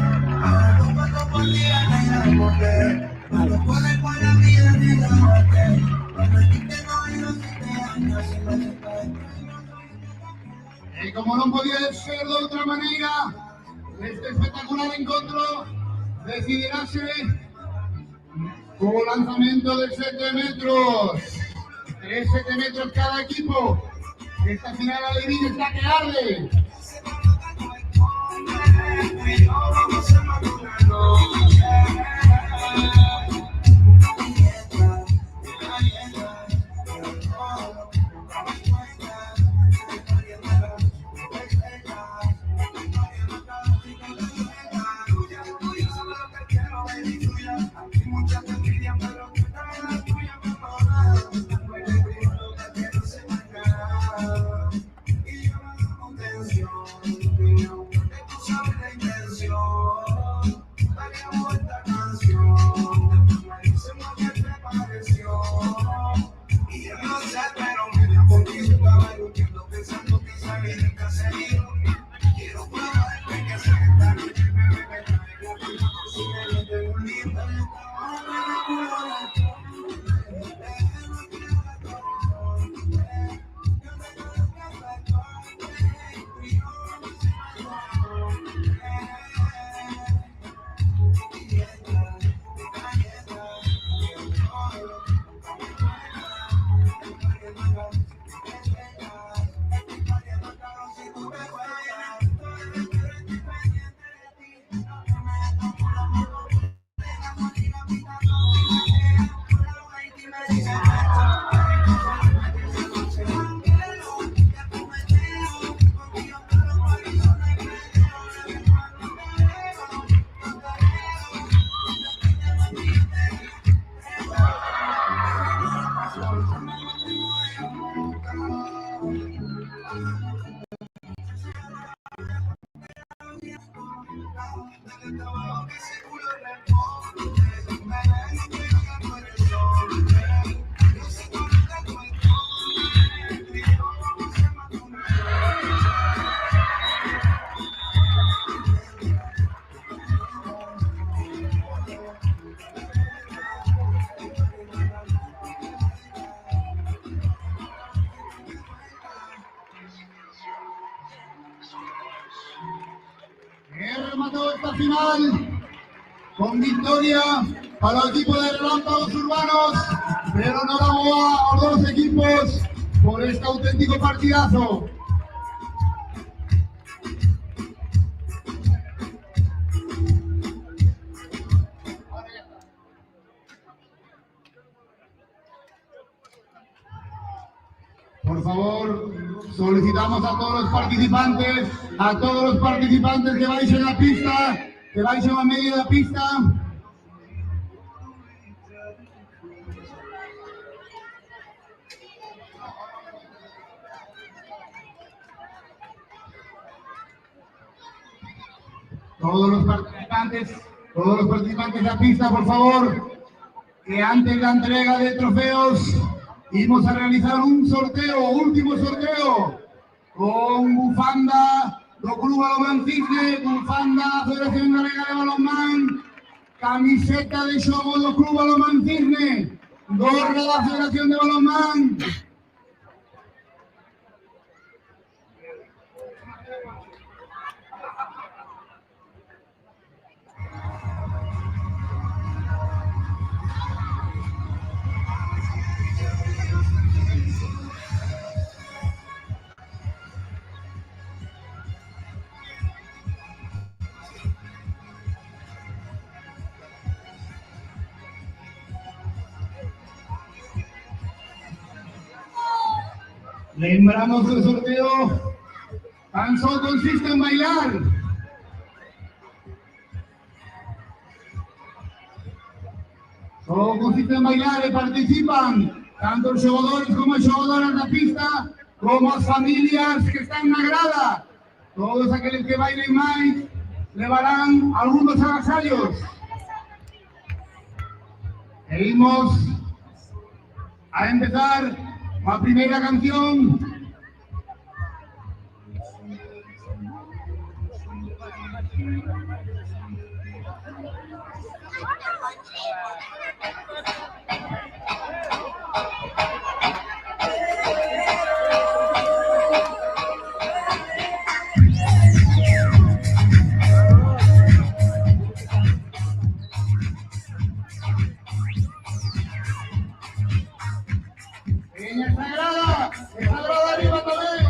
[SPEAKER 3] ahora tú paso por día, negra, porque no lo puedes por la vida, negra, porque cuando a ti te no he ido 7 años sin me
[SPEAKER 2] Y como no podía ser de otra manera, este espectacular encuentro decidirá ser con lanzamiento de 7 metros. 7 metros cada equipo. Esta final adivina está que arde.
[SPEAKER 3] Y yo me hago
[SPEAKER 2] He rematado esta final con victoria para el equipo de Relámpagos Urbanos, pero no vamos a los dos equipos por este auténtico partidazo. Por favor, solicitamos a todos los participantes que vais en la pista, que vais en la media de la pista. Todos los participantes de la pista, por favor, que antes de la entrega de trofeos vamos a realizar un sorteo, último sorteo, con bufanda do Club Balonmán Cisne, bufanda Federación Galega de Balonmán, camiseta de xogo do Club Balonmán Cisne, gorra da Federación de Balonmán. Lembramos el sorteo tan solo consiste en bailar. Solo consiste en bailar y participan tanto los jugadores como las jugadoras de la pista, como las familias que están en la grada. Todos aquellos que bailen más llevarán algunos agasallos. Seguimos a empezar la primera canción. Esa grada arriba también.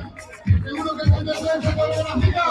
[SPEAKER 2] Seguro que el conductor se pone la fila.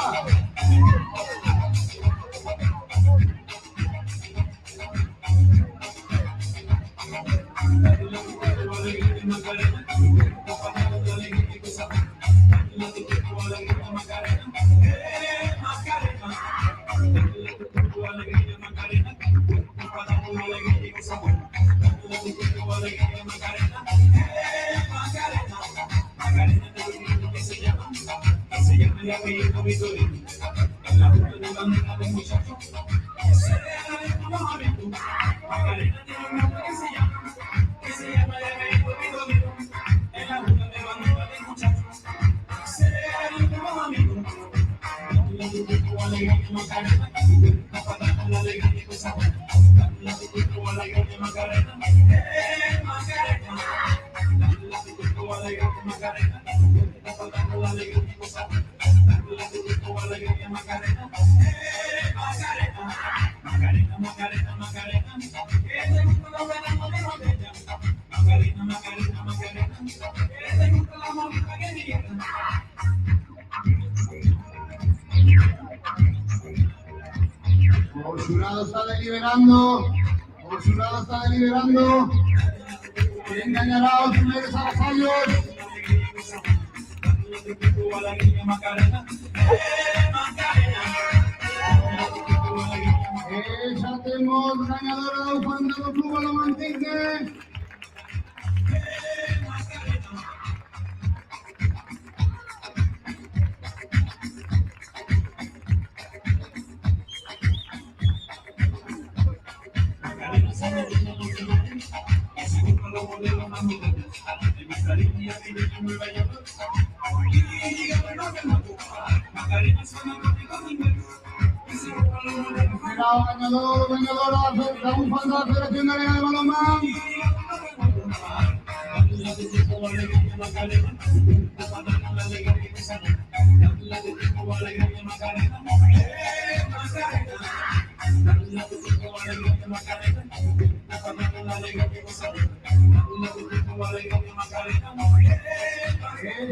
[SPEAKER 2] El jurado está deliberando. El jurado está deliberando. ¿Quién ganará los primeros avasallos? Ya tenemos ganadora de bufanda do Club Balomantique. Ganadora de la bufanda de la Federación Galega de Balonmán.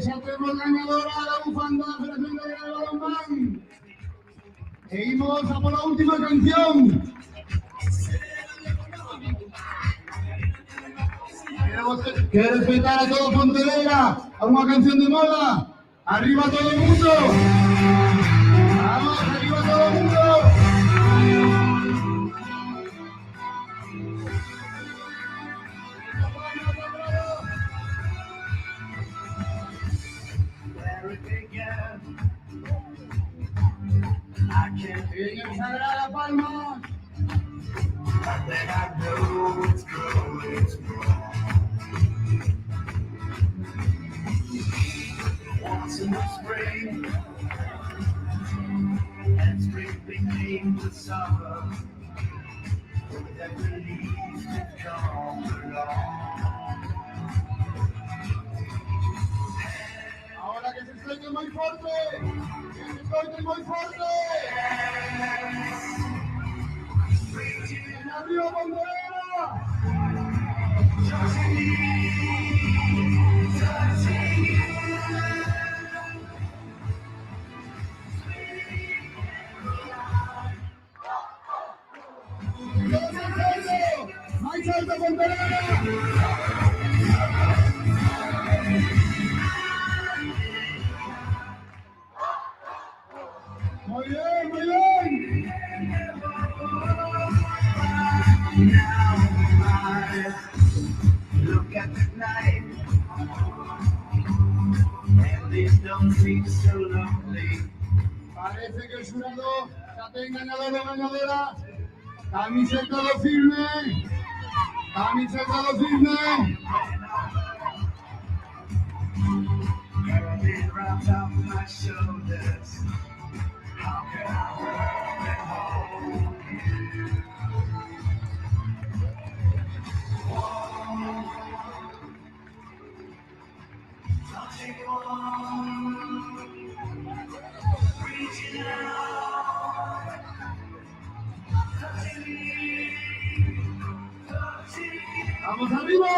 [SPEAKER 2] Ya tenemos ganadora de la bufanda de la Federación Galega de Balonmán. Seguimos a por la última canción. Que respetar a todo Pontevedra a una canción de moda. ¡Arriba todo el mundo! ¡Vamos, arriba todo el mundo! En el Sagrada Palma.
[SPEAKER 3] Once in the spring, and spring became the summer, that released it come along.
[SPEAKER 2] Ahora que se sueñe muy fuerte, que se sueñe muy fuerte. En arriba Pontevedra. ¡Más alto Pontevedra! Muy bien, muy bien.
[SPEAKER 3] Look at the night, and it don't seem so lonely.
[SPEAKER 2] Parece que el jurado ya tenga ganador o ganadora. Camiseta do firme. Camiseta do firme.
[SPEAKER 3] It wrapped up my shoulders. How can I hold and hold you? Touching on, reaching out, touching me, touching me.
[SPEAKER 2] ¡Vamos arriba!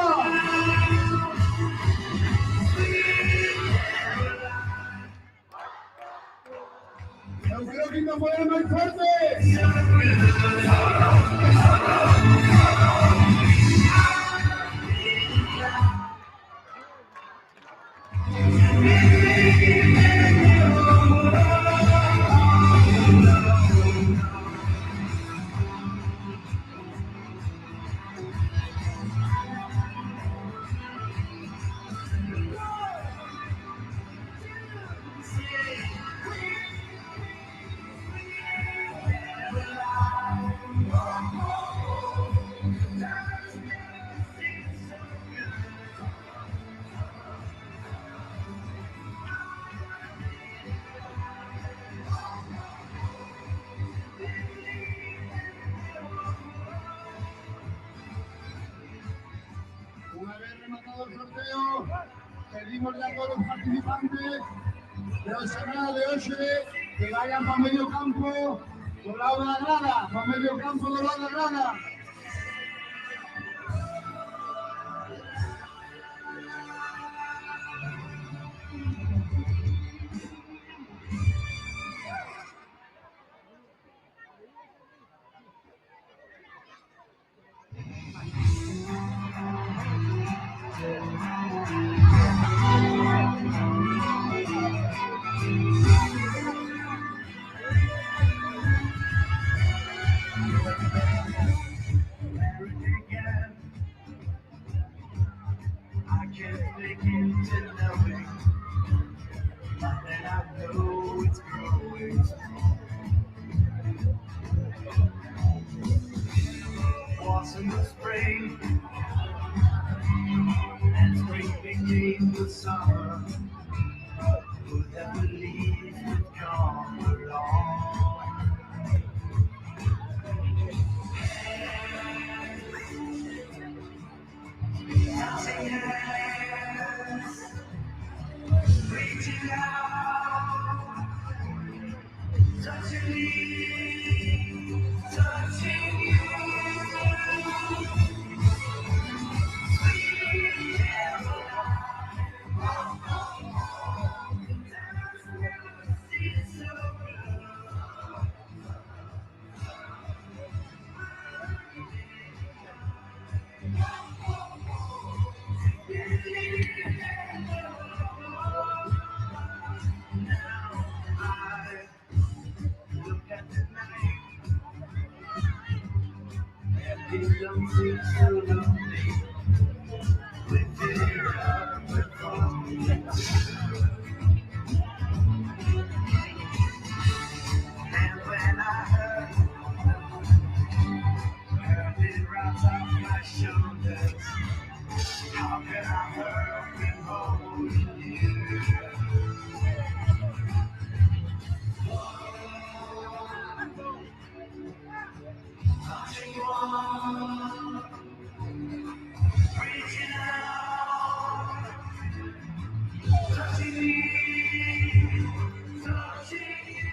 [SPEAKER 2] Yo creo que no puede más fuerte. sorteo. Pedimos ya a todos los participantes de los canales de Oxe que vayan para medio campo, por lado de la grada, para medio campo, por lado de la grada.
[SPEAKER 3] I can't begin to know it, and I know it's growing. Was in the spring, and spring became the summer. Would have believed it come along. Touching hands, reaching out, touching me, touching you. Look at the night, it don't seem so lonely. With it up before me. And when I heard it right off my shoulders, how can I help and hold you? Touching you on, reaching out, touching me, touching you.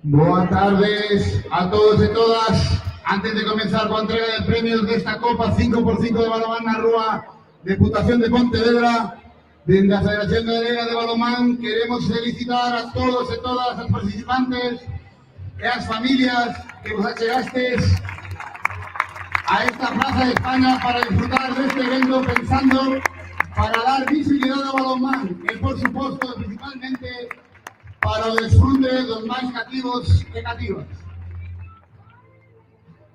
[SPEAKER 2] Buenas tardes a todos y todas. Antes de comenzar con la entrega de premios de esta Copa 5x5 de Balonmán na Rúa, Deputación de Pontevedra, desde la Federación Galega de Balonmán, queremos felicitar a todos y todas los participantes y a las familias que vos achegastes a esta Plaza de España para disfrutar de este evento, pensando para dar visibilidad ao balonmán e, por suposto, principalmente para o desfrute dos máis cativos e cativas.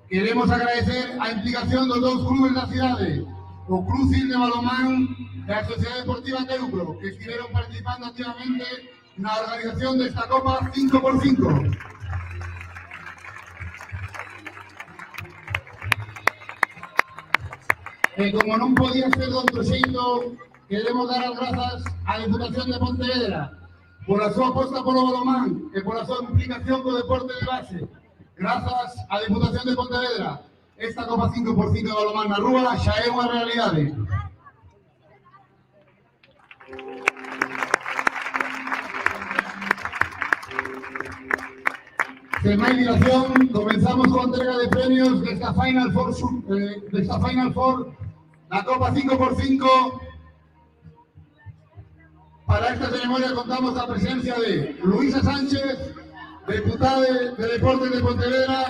[SPEAKER 2] Queremos agradecer a implicación dos dous clubes da cidade, o Club Cil de Balonmán e a Sociedade Deportiva Teucro, que estiveron participando activamente na organización desta Copa 5x5. E como non podía ser de outro xeito, queremos dar as grazas á Deputación de Pontevedra pola súa aposta polo balonmán e pola súa implicación co deporte de base. Grazas á Deputación de Pontevedra, esta Copa 5x5 de balonmán na Rúa xa é unha realidade. Sen máis dilación, comenzamos con a entrega de premios desta Final Four da Copa 5x5. Para esta ceremonia contamos a presencia de Luisa Sánchez, diputada de Deportes de Pontevedra,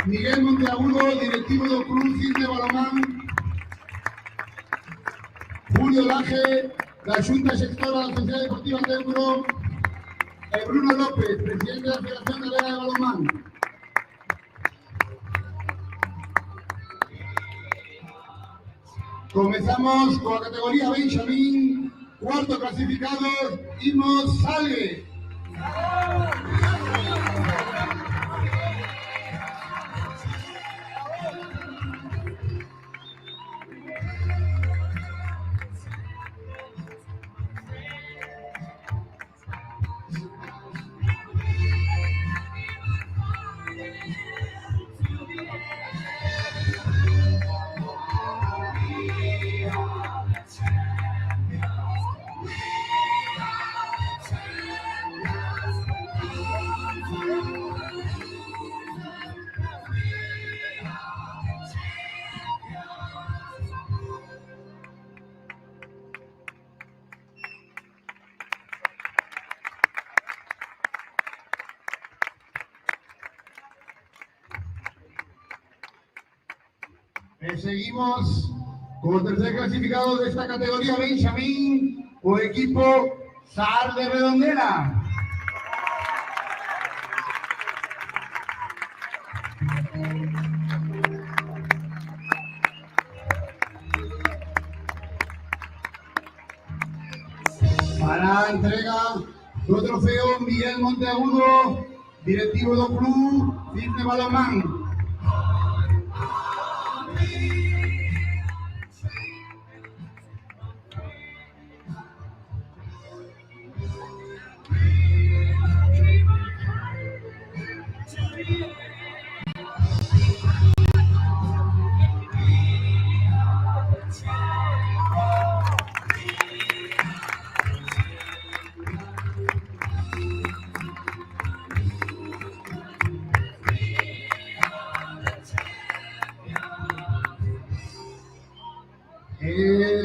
[SPEAKER 2] Miguel Monteagudo, directivo del Club Cisne Balomán. Julio Laje, la Junta Sectora de la Sociedad Deportiva Teucro. Bruno López, presidente de la Federación Galega de Balonmán. Comenzamos con la categoría Benjamín, cuarto clasificado, Imos Sale. Seguimos como tercer clasificado de esta categoría Benjamín o equipo Sar de Redondela. Para entrega do trofeo Miguel Monteagudo, directivo do Club Cisne Balomán.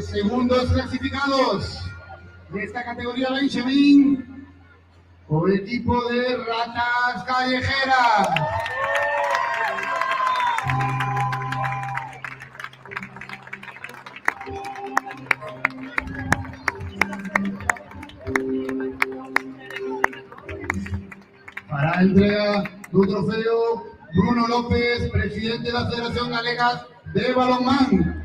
[SPEAKER 2] Segundos clasificados de esta categoría Benjamín o equipo de Ratas Callejeras. Para entrega de un trofeo, Bruno López, presidente de la Federación Galega de Balonmán.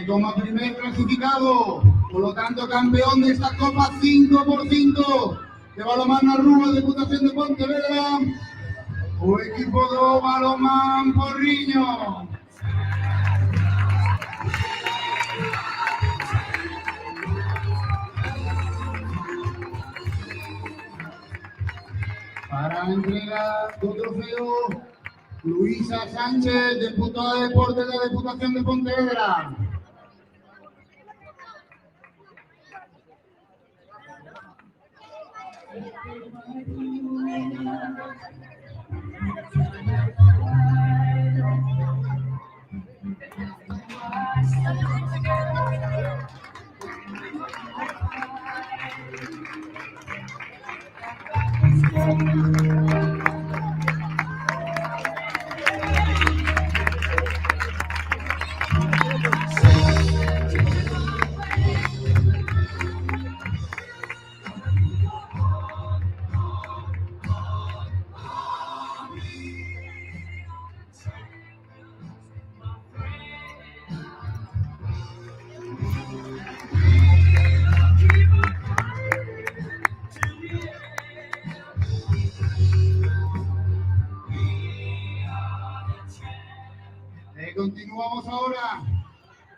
[SPEAKER 2] Como primer clasificado, por lo tanto campeón de esta Copa 5x5 de Balomán Arruga, Diputación de Pontevedra, o equipo do Balomán Porriño. Para entrega do trofeo, Luisa Sánchez, diputada de Deportes de la Diputación de Pontevedra.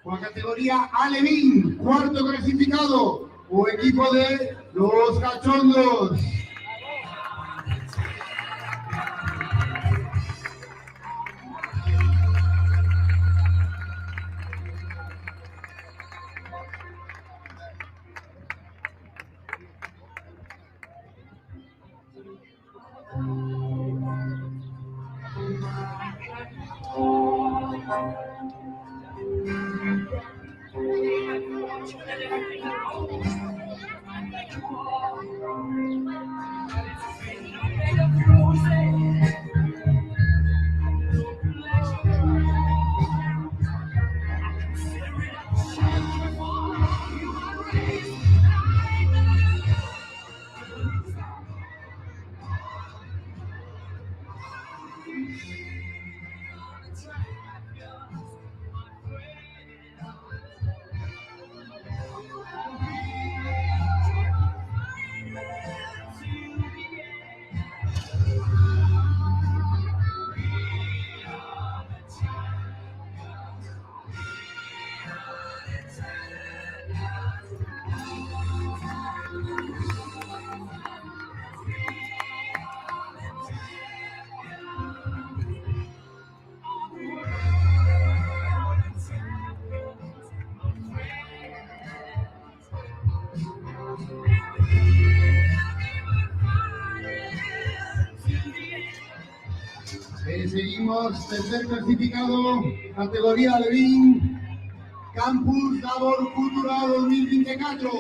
[SPEAKER 2] Con la categoría Alevín, cuarto clasificado, o equipo de los Cachondos. Seguimos, tercer clasificado, categoría Alevín, Campus Labor Cultura 2024.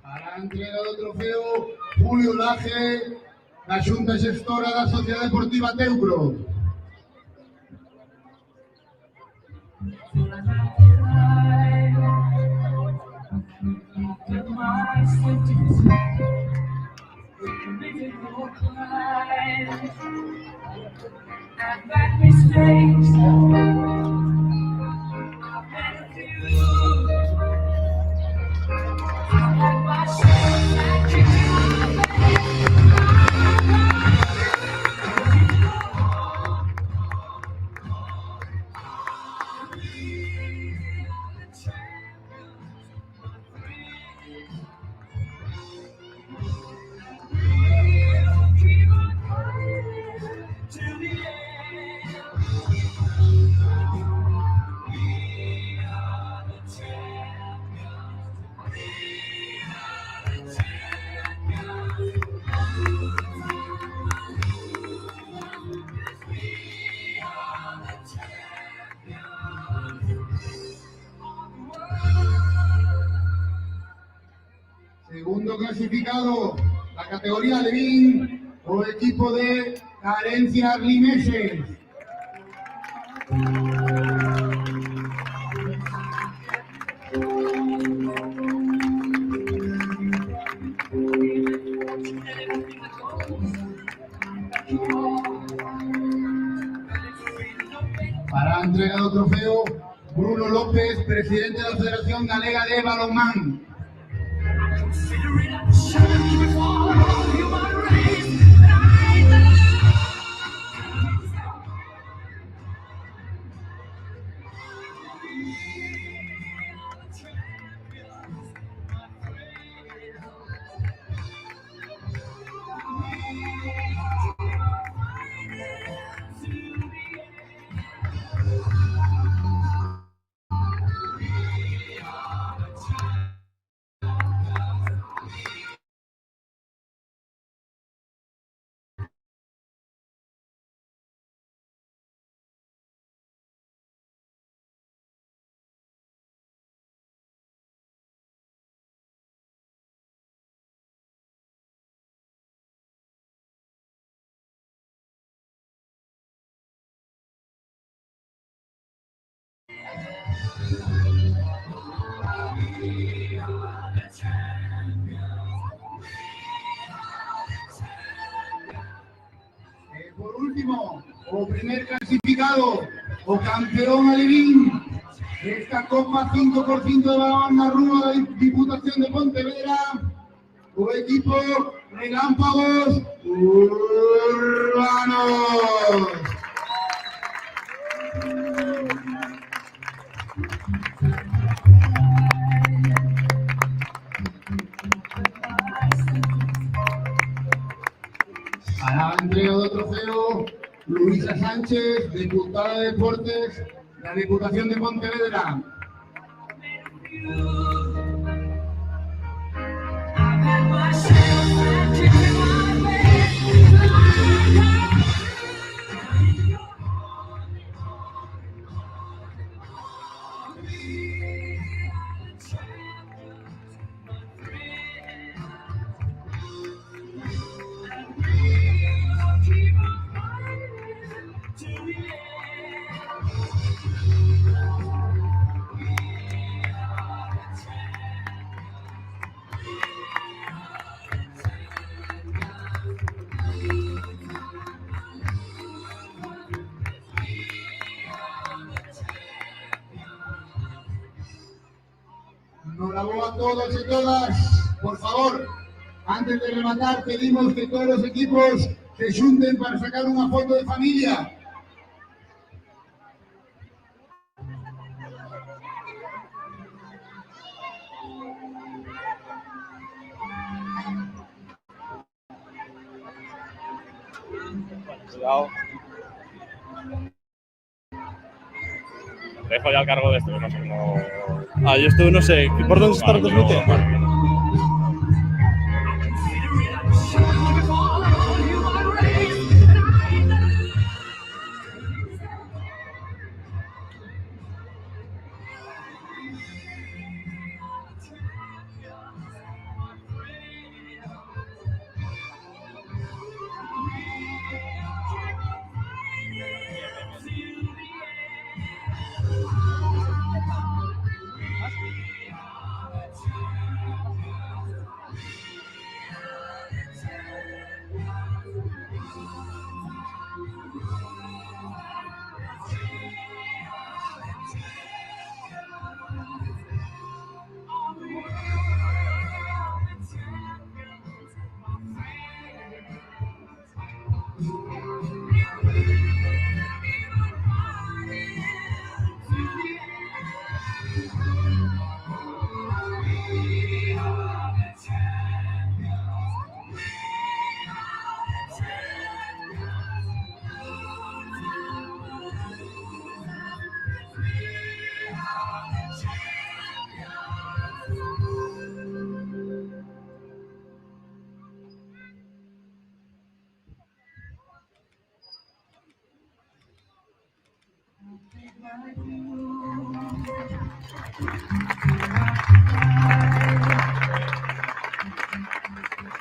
[SPEAKER 2] Para entrega do trofeo, Julio Laje, da Xunta Xestora da Sociedade Deportiva Teucro. Segundo clasificado, la categoría Alevín, o equipo de Carencias Limeses. Para entrega do trofeo, Bruno López, presidente de la Federación Galega de Balonmán. Por último, o primer clasificado, o campeón Alevín, Esta Copa 5% de la banda Rúa de Diputación de Pontevedra, o equipo Relámpagos Urbanos. A la entrega de trofeo, Luisa Sánchez, diputada de Deportes de la Diputación de Pontevedra. Enhorabuena a todos y todas. Por favor, antes de rematar, pedimos que todos los equipos se junten para sacar una foto de familia.
[SPEAKER 1] Cuidado. Te dejo ya el cargo de esto, no sé cómo.
[SPEAKER 9] Ah, yo esto no sé. ¿Por dónde se está retransmitiendo?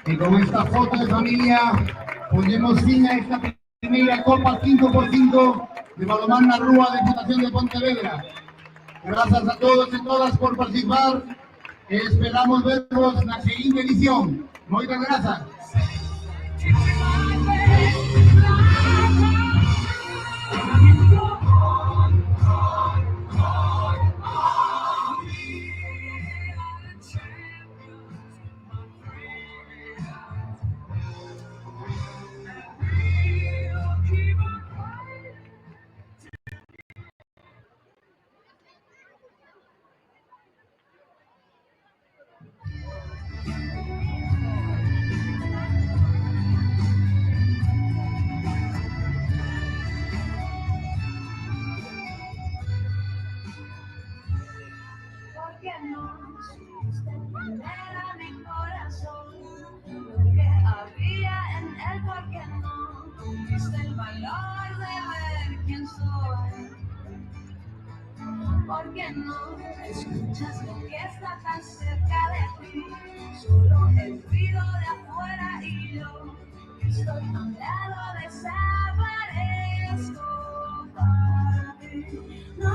[SPEAKER 2] Y con esta foto de familia ponemos fin a esta primera Copa 5x5 de Balonmán Rúa de Diputación de Pontevedra. Gracias a todos y todas por participar. Esperamos verlos en la siguiente edición. Muchas gracias.
[SPEAKER 5] Porque no supiste entender a mi corazón lo que había en él, porque no tuviste el valor de ver quién soy, porque no escuchas lo que está tan cerca de ti, solo el ruido de afuera y yo estoy a un lado, desaparezco para ti. No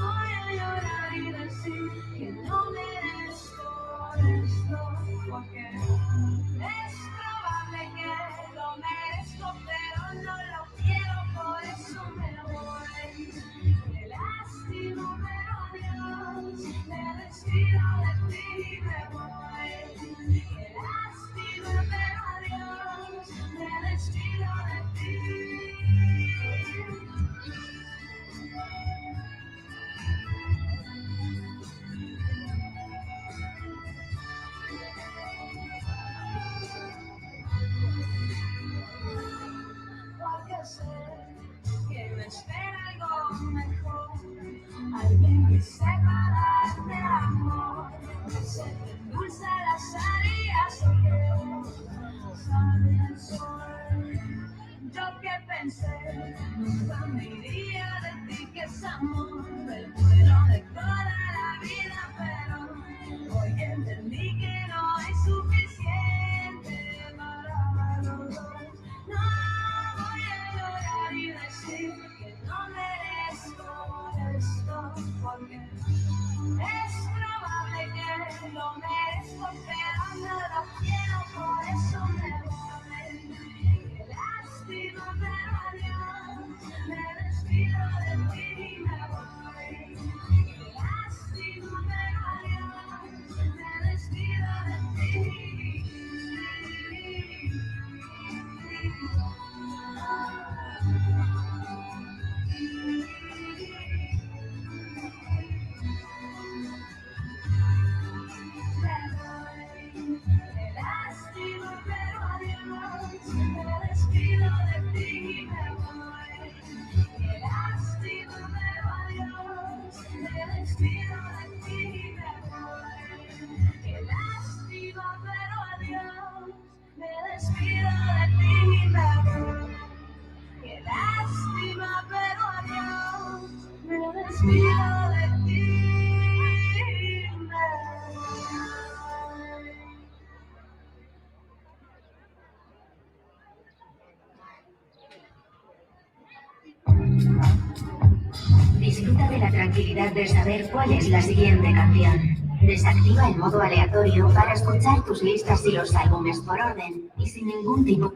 [SPEAKER 5] voy a llorar y decir que no merezco esto, porque es probable que lo merezco, pero no lo quiero, por eso me voy. Me lastimo, pero darte la tranquilidad de saber cuál es la siguiente canción. Desactiva el modo aleatorio para escuchar tus listas y los álbumes por orden y sin ningún tipo.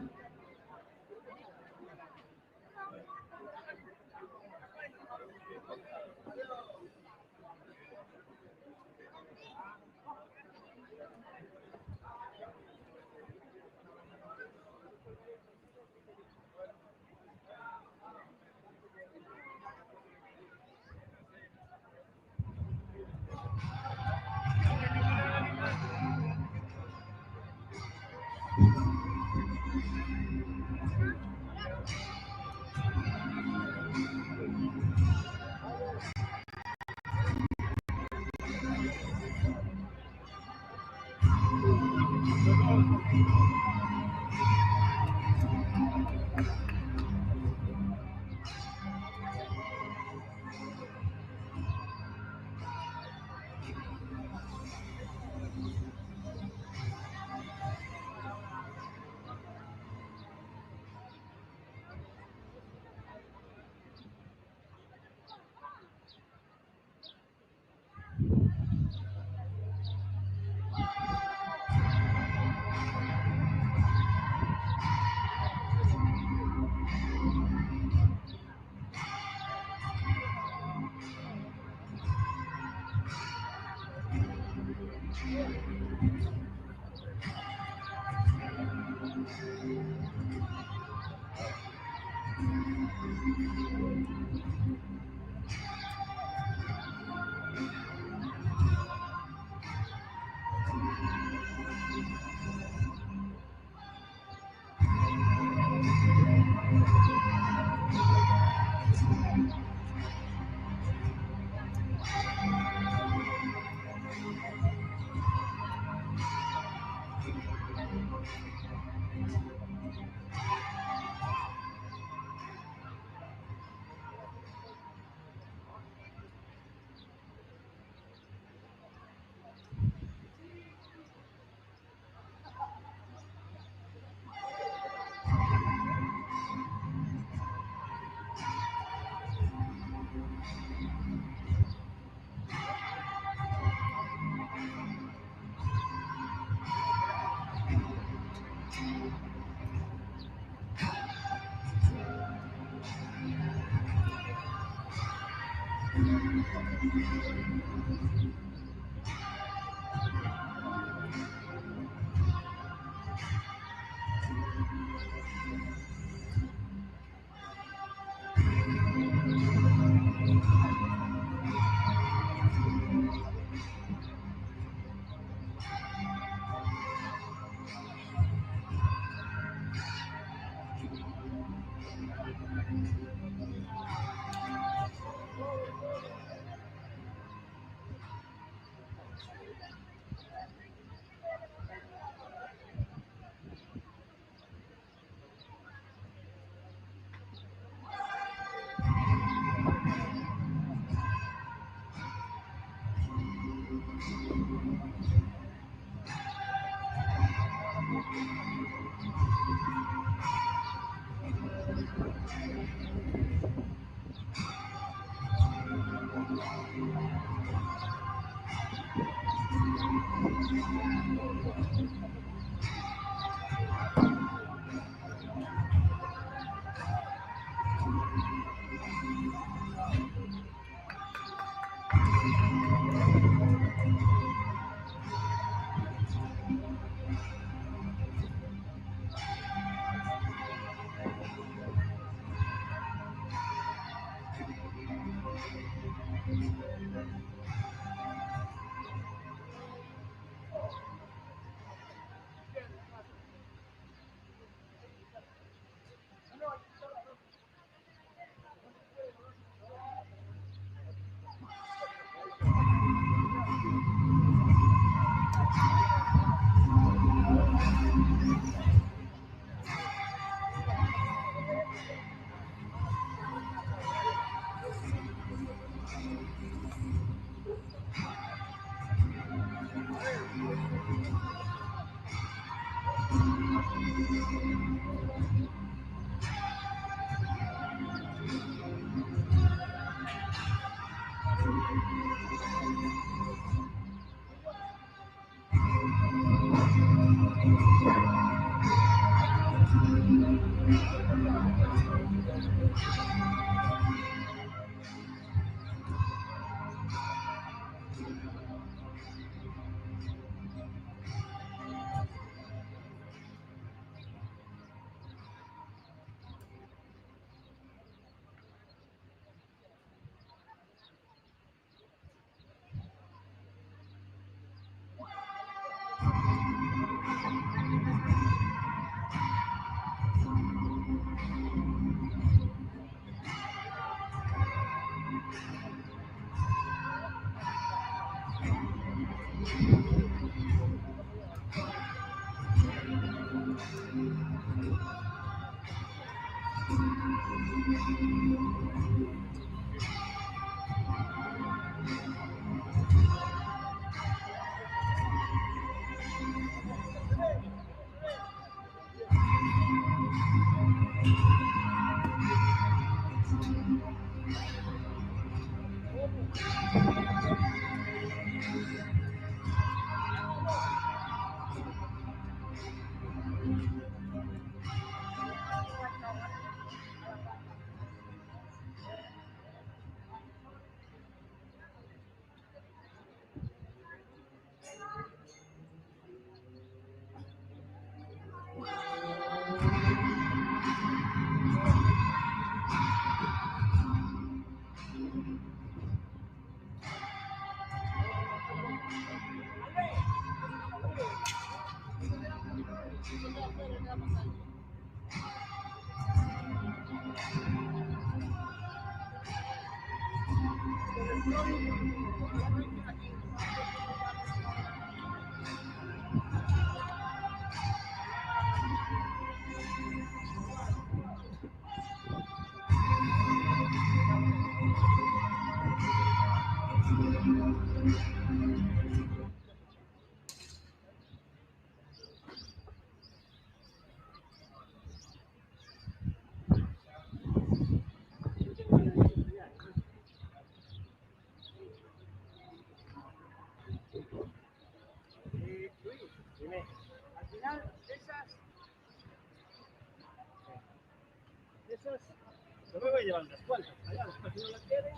[SPEAKER 6] Yo me voy a llevar unas cuantas. Allá, después si no las quieren.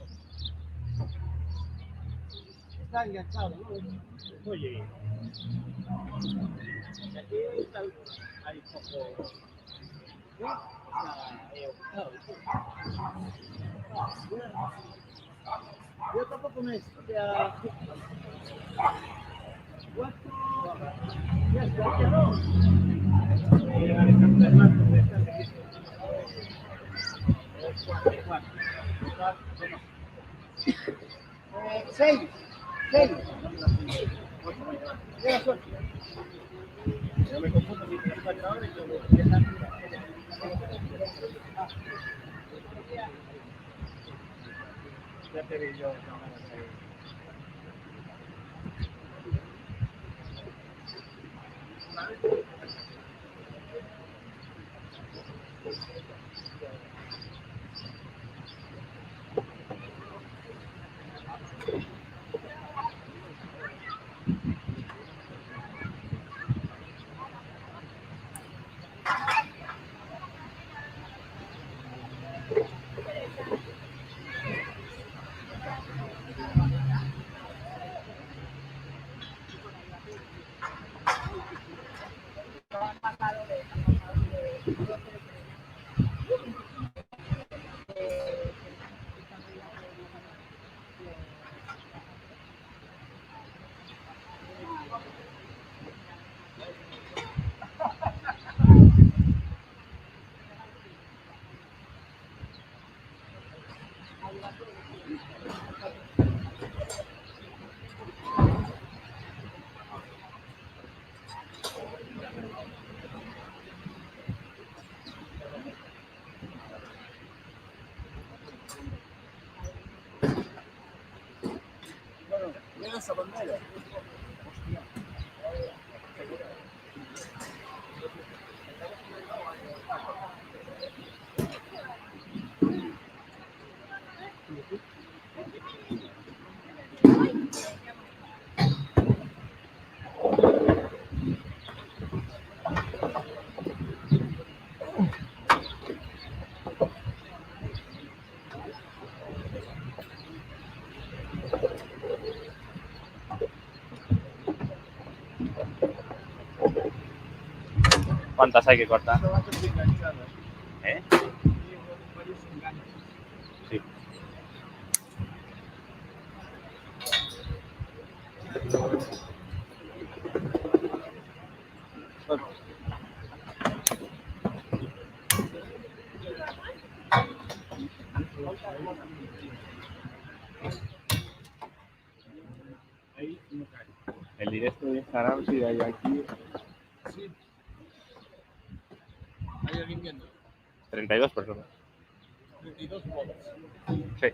[SPEAKER 6] Está enganchado, ¿no? Oye. Y aquí está, hay poco. Está ocupado. Yo tampoco me estoy. Ya está, ya no. Seis. Yo me confundo con 24 horas y ya te vi yo. Mira esa bandera.
[SPEAKER 1] ¿Cuántas hay que cortar? ¿Eh? Sí. El directo de Instagram, si hay aquí.
[SPEAKER 8] Sí. ¿Hay alguien viendo?
[SPEAKER 1] 32 personas.
[SPEAKER 8] 32 bots.
[SPEAKER 1] Sí.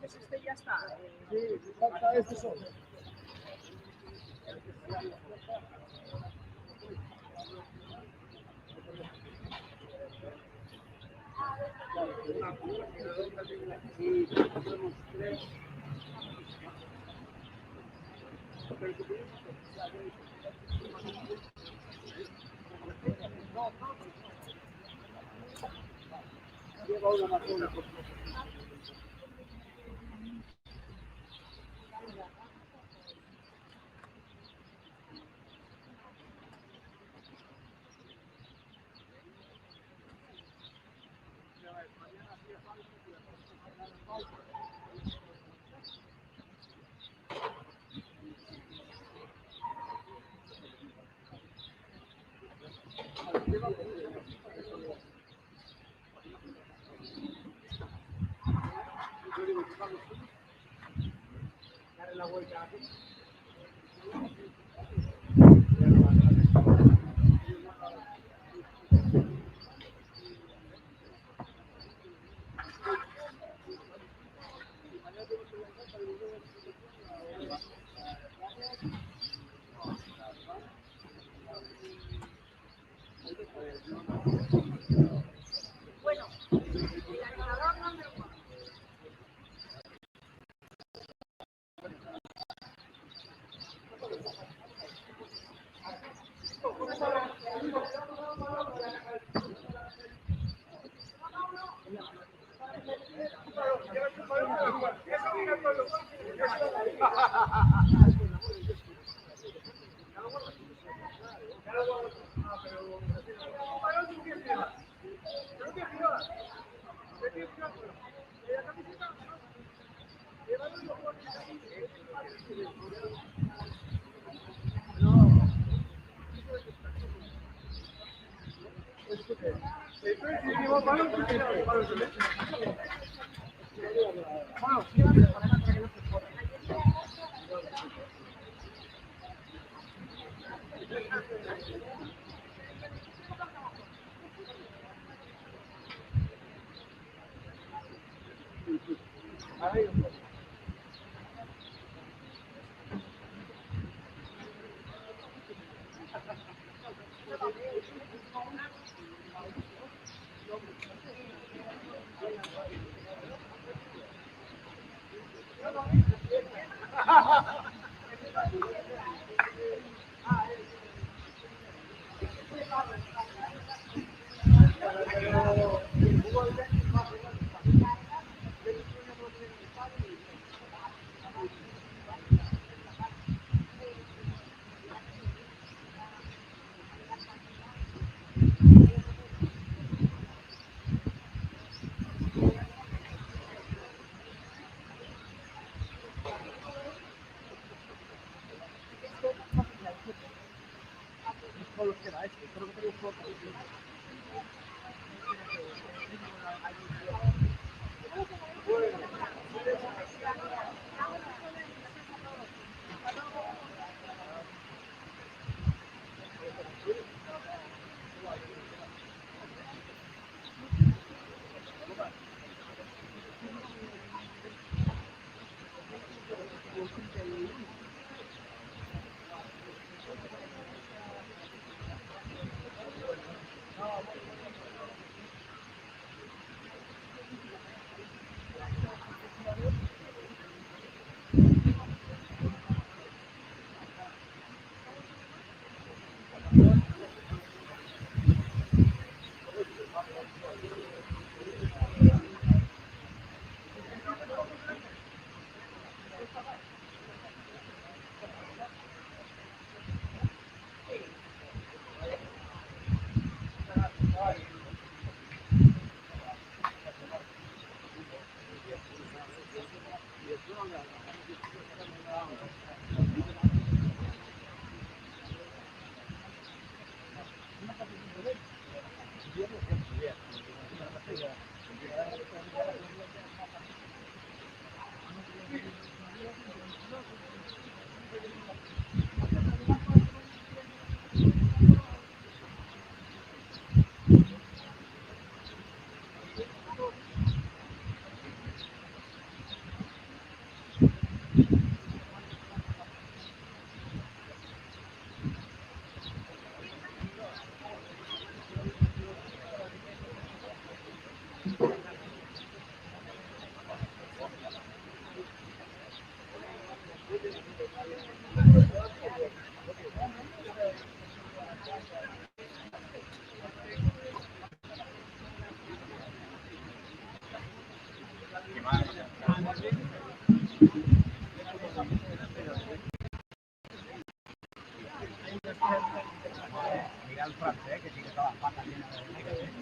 [SPEAKER 6] Pues este ya está.
[SPEAKER 10] Sí, falta este solo. Lleva una más una. Darle la vuelta aquí.
[SPEAKER 6] Bueno, el animador no me gusta.
[SPEAKER 10] Mira el francés, que tiene todas las patas llenas de negro.